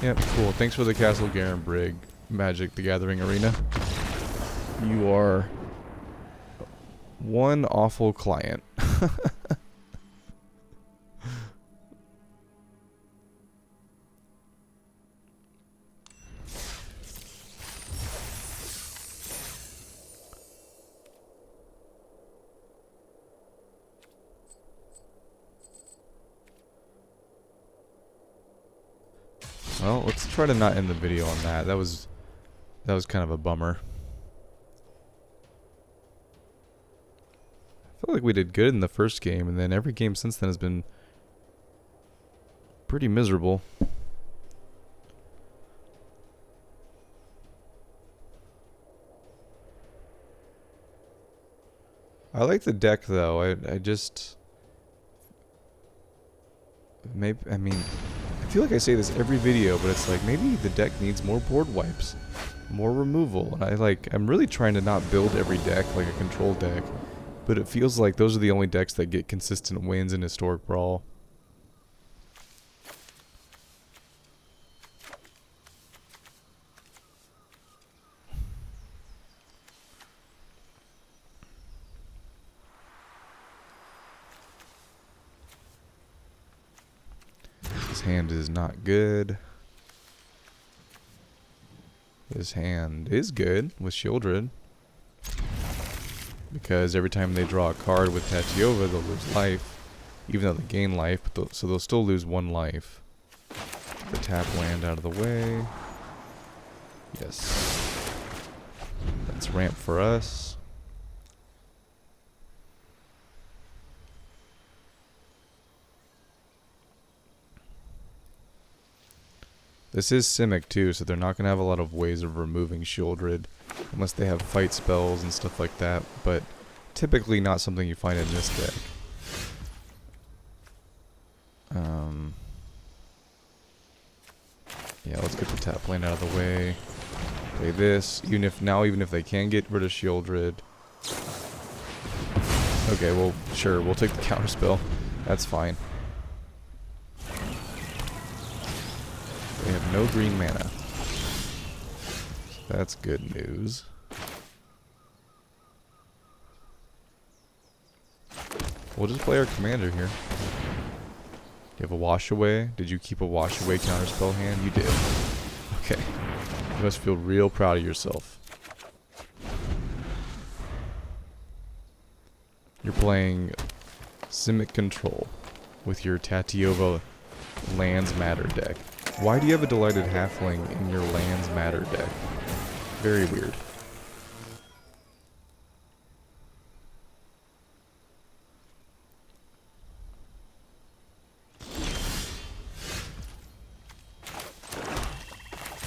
Yep, cool. Thanks for the Castle Garenbrig, Magic the Gathering Arena. You are one awful client. Well, let's try to not end the video on that. That was kind of a bummer. I feel like we did good in the first game, and then every game since then has been pretty miserable. I like the deck though. I just maybe, I mean, I feel like I say this every video, but it's like maybe the deck needs more board wipes, more removal. And I'm really trying to not build every deck like a control deck, but it feels like those are the only decks that get consistent wins in Historic Brawl. hand is not good. This hand is good with Shieldred. Because every time they draw a card with Tatyova, they'll lose life. Even though they gain life, but so they'll still lose 1 life. The tap land out of the way. Yes. That's ramp for us. This is Simic too, so they're not going to have a lot of ways of removing Shieldred. Unless they have fight spells and stuff like that. But typically not something you find in this deck. Yeah, let's get the tap lane out of the way. Play this. Even if they can get rid of Shieldred. Okay, well, sure, we'll take the counterspell. That's fine. They have no green mana. That's good news. We'll just play our commander here. You have a wash away? Did you keep a wash away counterspell hand? You did. Okay. You must feel real proud of yourself. You're playing Simic Control with your Tatyova Lands Matter deck. Why do you have a Delighted Halfling in your Lands Matter deck? Very weird.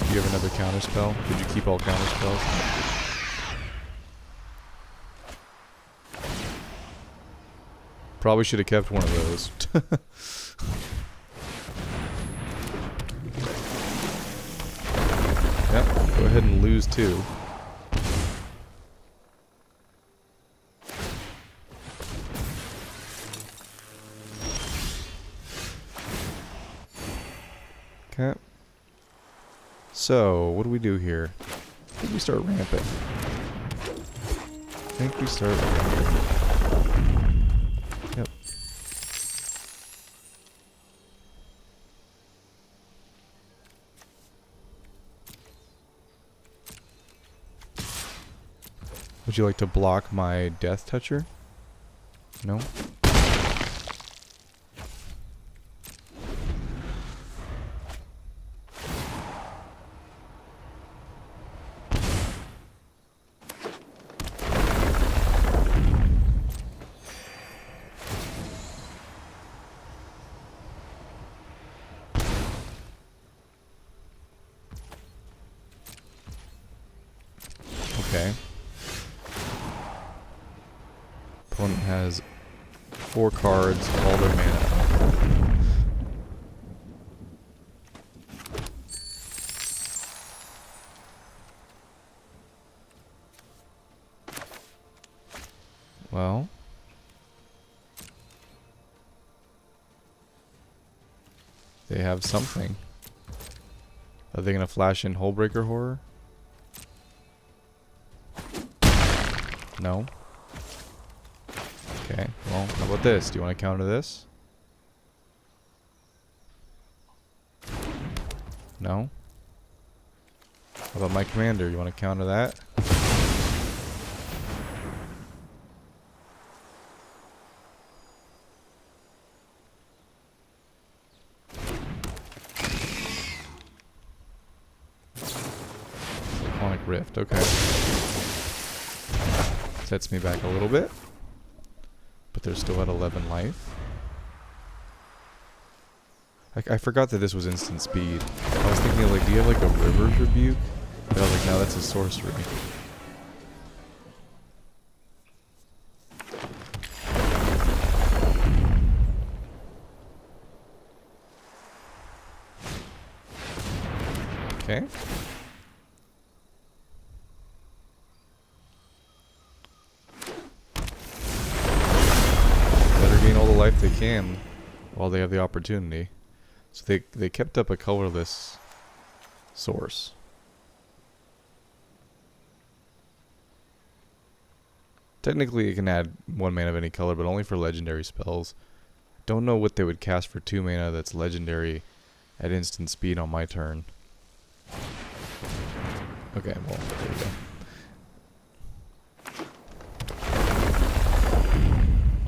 Do you have another counterspell? Did you keep all counterspells? Probably should have kept one of those. Yep, go ahead and lose 2. Okay. So, what do we do here? I think we start ramping. Yep. Would you like to block my Death Toucher? No? Okay. Opponent has 4 cards, all their mana. Well. They have something. Are they going to flash in Hullbreaker Horror? No. Okay, well, how about this? Do you want to counter this? No? How about my commander? You want to counter that? Cyclonic Rift, okay. Sets me back a little bit. But they're still at 11 life. I forgot that this was instant speed. I was thinking like, do you have like a River's Rebuke? But I was like, no, that's a sorcery. Okay. Life they can while they have the opportunity. So they kept up a colorless source. Technically it can add 1 mana of any color, but only for legendary spells. Don't know what they would cast for 2 mana that's legendary at instant speed on my turn. Okay, well, there you go.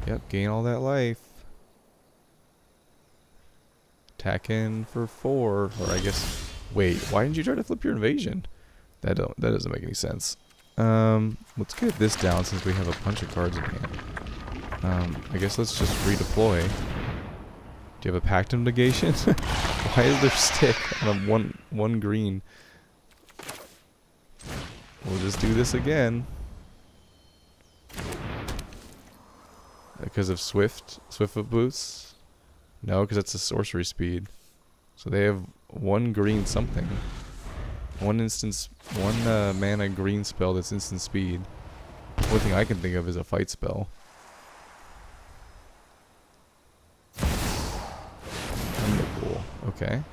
Yep, gain all that life. Attack in for 4, or I guess... Wait, why didn't you try to flip your invasion? That doesn't make any sense. Let's get this down since we have a bunch of cards in hand. I guess let's just redeploy. Do you have a Pactum negation? Why is there stick on a one green? We'll just do this again. Because of Swiftfoot boosts? No, because that's a sorcery speed. So they have 1 green something. One mana green spell that's instant speed. The only thing I can think of is a fight spell. Wonderful. Okay.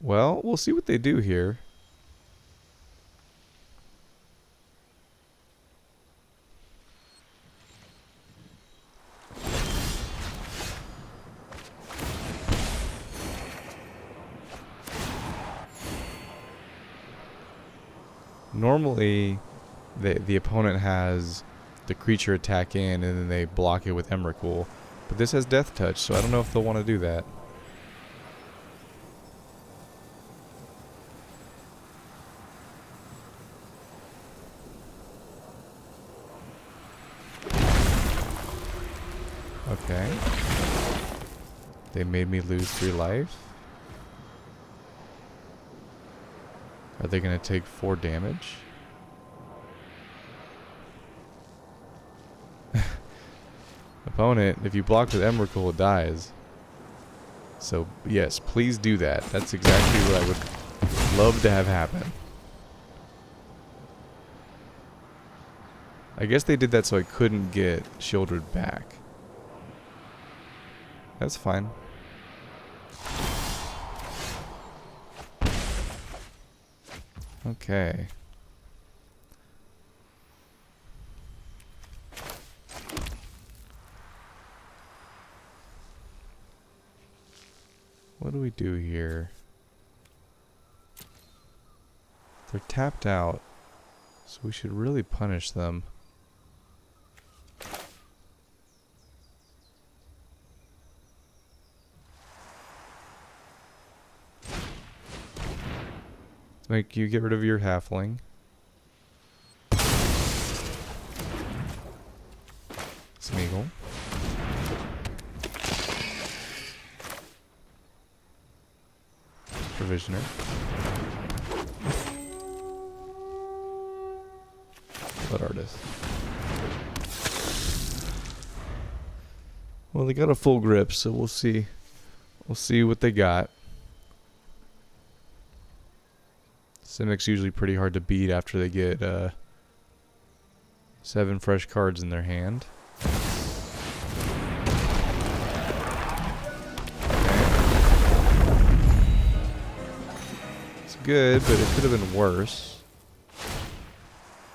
Well, we'll see what they do here. Normally, the opponent has the creature attack in and then they block it with Emrakul. But this has Death Touch, so I don't know if they'll want to do that. Okay. They made me lose 3 life. Are they going to take 4 damage? Opponent, if you block with Emrakul, it dies. So, yes, please do that. That's exactly what I would love to have happen. I guess they did that so I couldn't get Shieldred back. That's fine. Okay. What do we do here? They're tapped out, so we should really punish them. Let's make you get rid of your halfling. Smeagol. Provisioner. Blood Artist. Well, they got a full grip, so we'll see. We'll see what they got. Simic's usually pretty hard to beat after they get 7 fresh cards in their hand. It's good, but it could have been worse.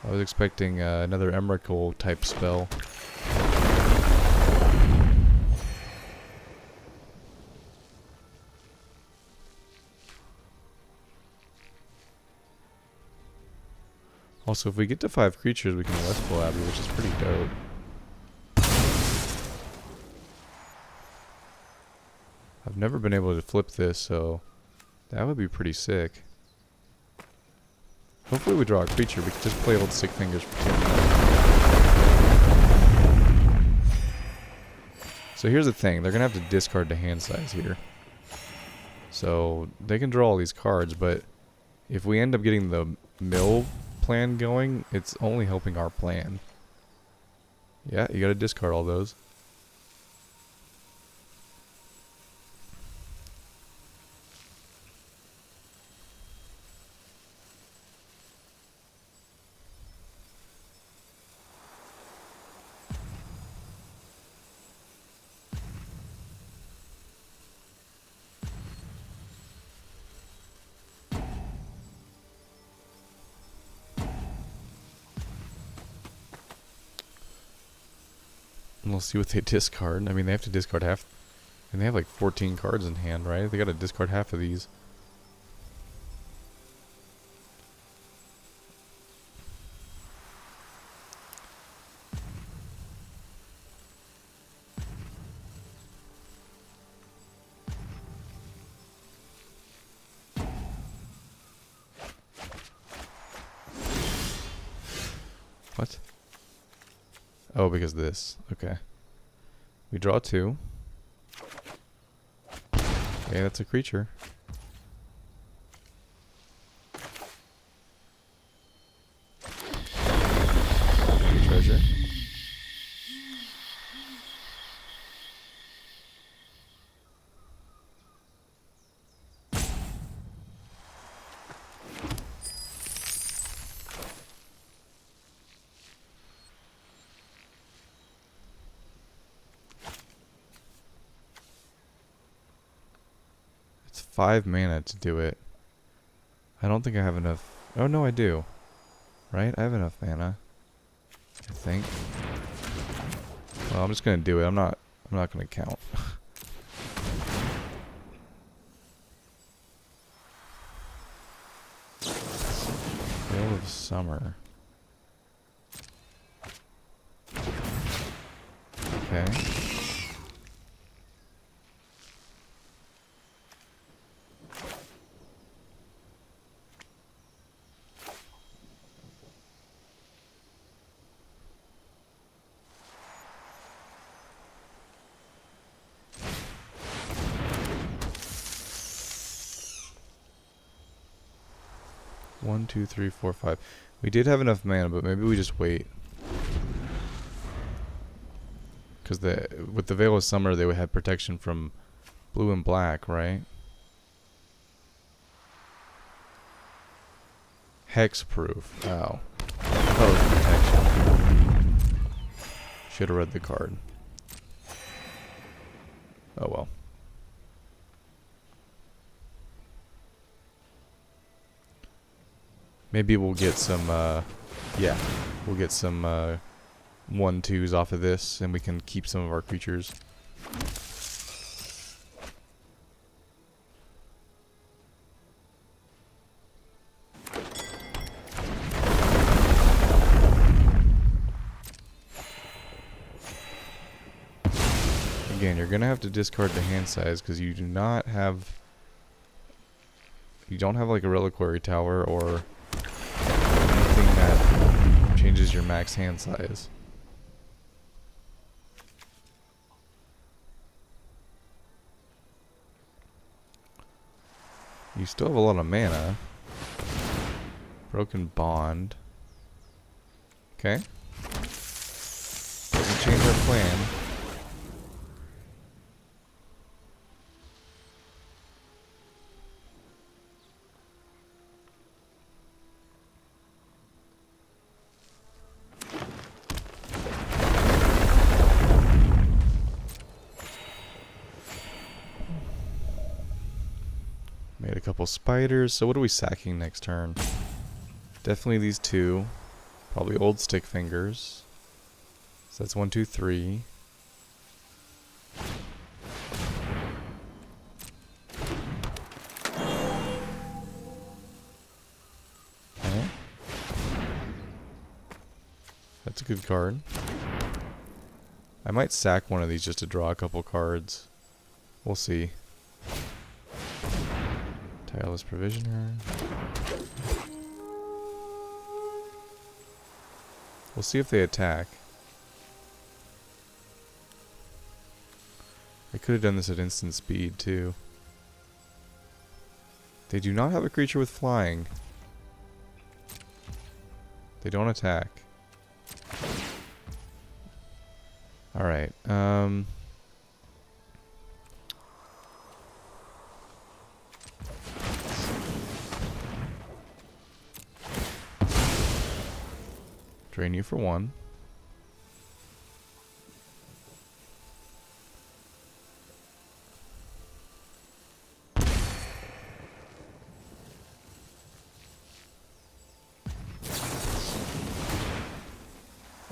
I was expecting another Emrakul type spell. Also, if we get to 5 creatures, we can Westfall Abbey, which is pretty dope. I've never been able to flip this, so that would be pretty sick. Hopefully we draw a creature. We can just play Old Stick Fingers for 2 minutes. So here's the thing. They're going to have to discard the hand size here. So they can draw all these cards, but if we end up getting the mill plan going, it's only helping our plan. Yeah, you gotta discard all those. We'll see what they discard. I mean, they have to discard half. And they have like 14 cards in hand, right? They gotta discard half of these. What? Oh, because of this. Okay. We draw 2. Okay, that's a creature. Treasure. It's 5 mana to do it. I don't think I have enough. Oh no, I do. Right? I have enough mana. I think. Well, I'm just gonna do it. I'm not gonna count. Veil of Summer. Okay. One, two, three, four, 5. We did have enough mana, but maybe we just wait. Because with the Veil of Summer, they would have protection from blue and black, right? Hexproof. Oh. Oh, protection. Should have read the card. Oh well. Maybe we'll get some, yeah, we'll get some 1/2s off of this, and we can keep some of our creatures. Again, you're gonna have to discard the hand size because you do not have, you don't have like a reliquary tower or anything that changes your max hand size. You still have a lot of mana. Broken Bond. Okay. Doesn't change our plan. Made a couple spiders. So what are we sacking next turn? Definitely these 2. Probably old stick fingers. So that's 1, 2, 3. Okay. That's a good card. I might sack one of these just to draw a couple cards. We'll see. Tireless Provisioner. We'll see if they attack. I could have done this at instant speed too. They do not have a creature with flying. They don't attack. Alright, drain you for 1.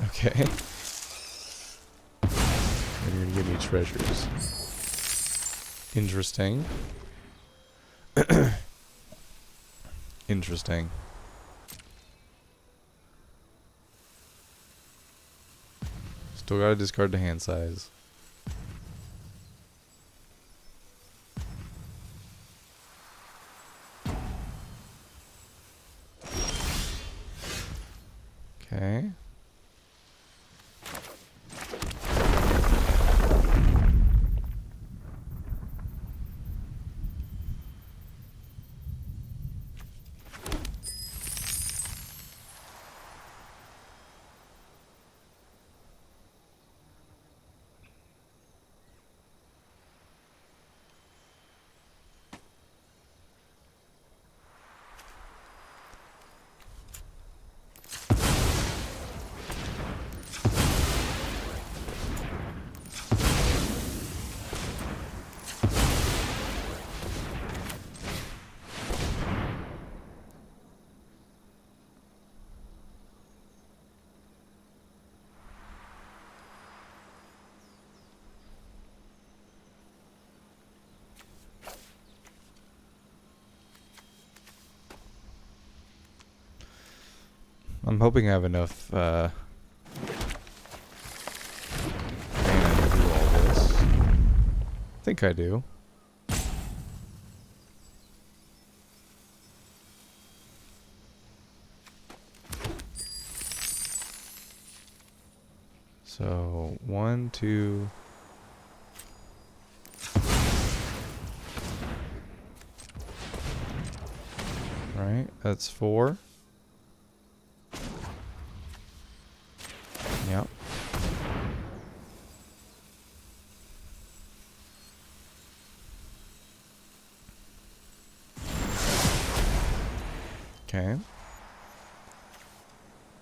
Okay. enemy treasures. Interesting. Interesting. Still gotta discard the hand size. Okay. I'm hoping I have enough mana to do all this. I think I do. So 1, 2. Right, that's 4. Yep. Okay.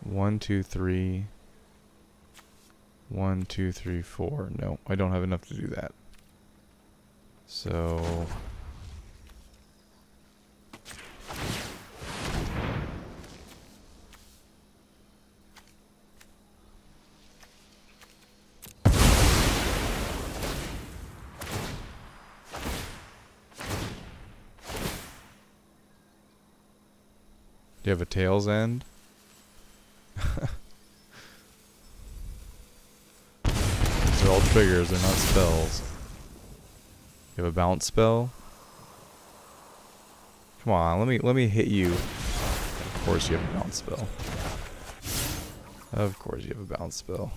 1, 2, 3. 1, 2, 3, 4. No, I don't have enough to do that. So do you have a tail's end? These are all triggers, they're not spells. You have a bounce spell? Come on, let me hit you. Of course you have a bounce spell. Of course you have a bounce spell.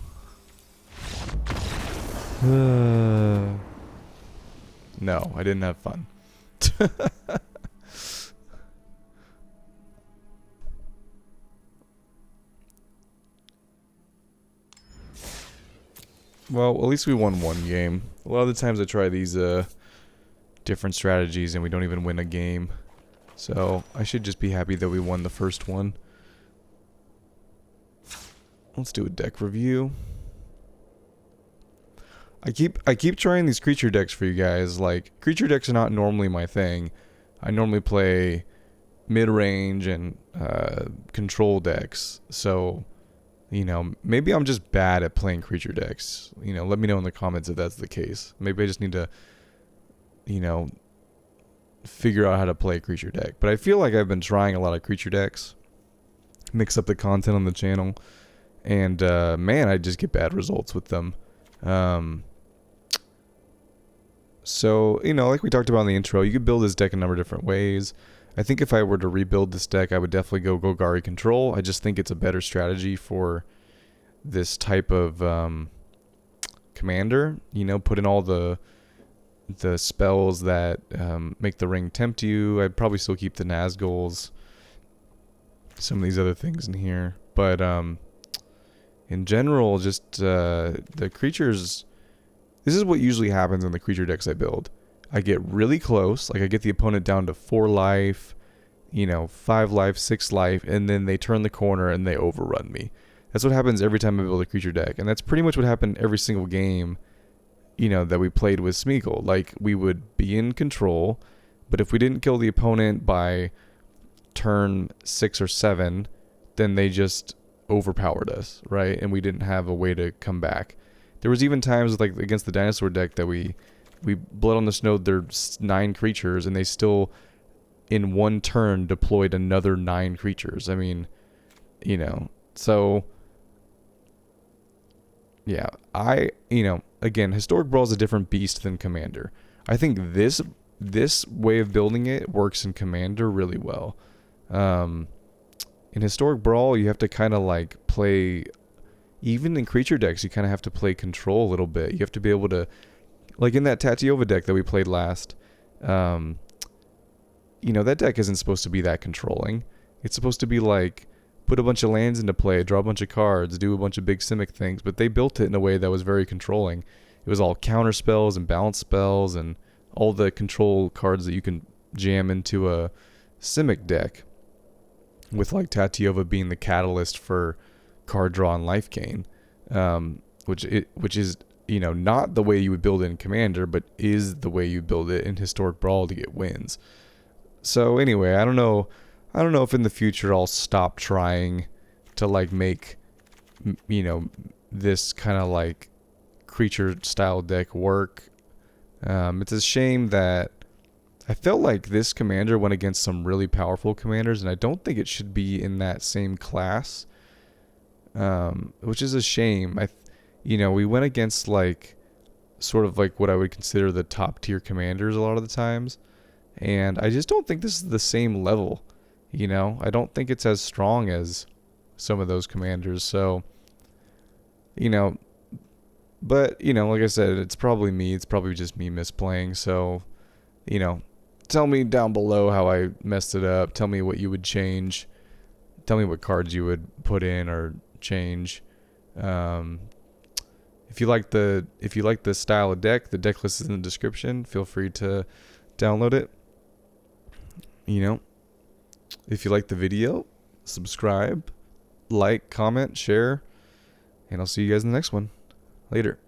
No, I didn't have fun. Well, at least we won one game. A lot of the times I try these different strategies and we don't even win a game. So I should just be happy that we won the first one. Let's do a deck review. I keep trying these creature decks for you guys. Like, creature decks are not normally my thing. I normally play mid-range and control decks. So, you know, maybe I'm just bad at playing creature decks. You know, let me know in the comments if that's the case. Maybe I just need to, you know, figure out how to play a creature deck. But I feel like I've been trying a lot of creature decks. Mix up the content on the channel. And, man, I just get bad results with them. So, you know, like we talked about in the intro, you could build this deck a number of different ways. I think if I were to rebuild this deck, I would definitely go Golgari Control. I just think it's a better strategy for this type of commander. You know, put in all the spells that make the ring tempt you. I'd probably still keep the Nazguls. Some of these other things in here. But in general, just the creatures... This is what usually happens in the creature decks I build. I get really close, like I get the opponent down to 4 life, you know, 5 life, 6 life, and then they turn the corner and they overrun me. That's what happens every time I build a creature deck, and that's pretty much what happened every single game, you know, that we played with Smeagol. Like, we would be in control, but if we didn't kill the opponent by turn 6 or 7, then they just overpowered us, right? And we didn't have a way to come back. There was even times like against the dinosaur deck that we Blood on the Snow their 9 creatures, and they still in one turn deployed another 9 creatures. I mean, you know, so yeah, again, Historic Brawl is a different beast than Commander. I think this way of building it works in Commander really well. In Historic Brawl, you have to kind of like play, even in creature decks, you kind of have to play control a little bit. You have to be able to, like in that Tatiova deck that we played last, that deck isn't supposed to be that controlling. It's supposed to be like, put a bunch of lands into play, draw a bunch of cards, do a bunch of big Simic things, but they built it in a way that was very controlling. It was all counter spells and balance spells and all the control cards that you can jam into a Simic deck, with like Tatiova being the catalyst for card draw and life gain, which is not the way you would build it in Commander, but is the way you build it in Historic Brawl to get wins. So anyway, I don't know if in the future I'll stop trying to like make this kind of like creature style deck work. It's a shame that I felt like this commander went against some really powerful commanders, and I don't think it should be in that same class, which is a shame. We went against like sort of like what I would consider the top tier commanders a lot of the times, and I just don't think this is the same level. I don't think it's as strong as some of those commanders. So, but like I said, it's probably me. It's probably just me misplaying. So, tell me down below how I messed it up. Tell me what you would change. Tell me what cards you would put in or change. If you like the style of deck, the deck list is in the description. Feel free to download it. If you like the video, subscribe, like, comment, share, and I'll see you guys in the next one. Later.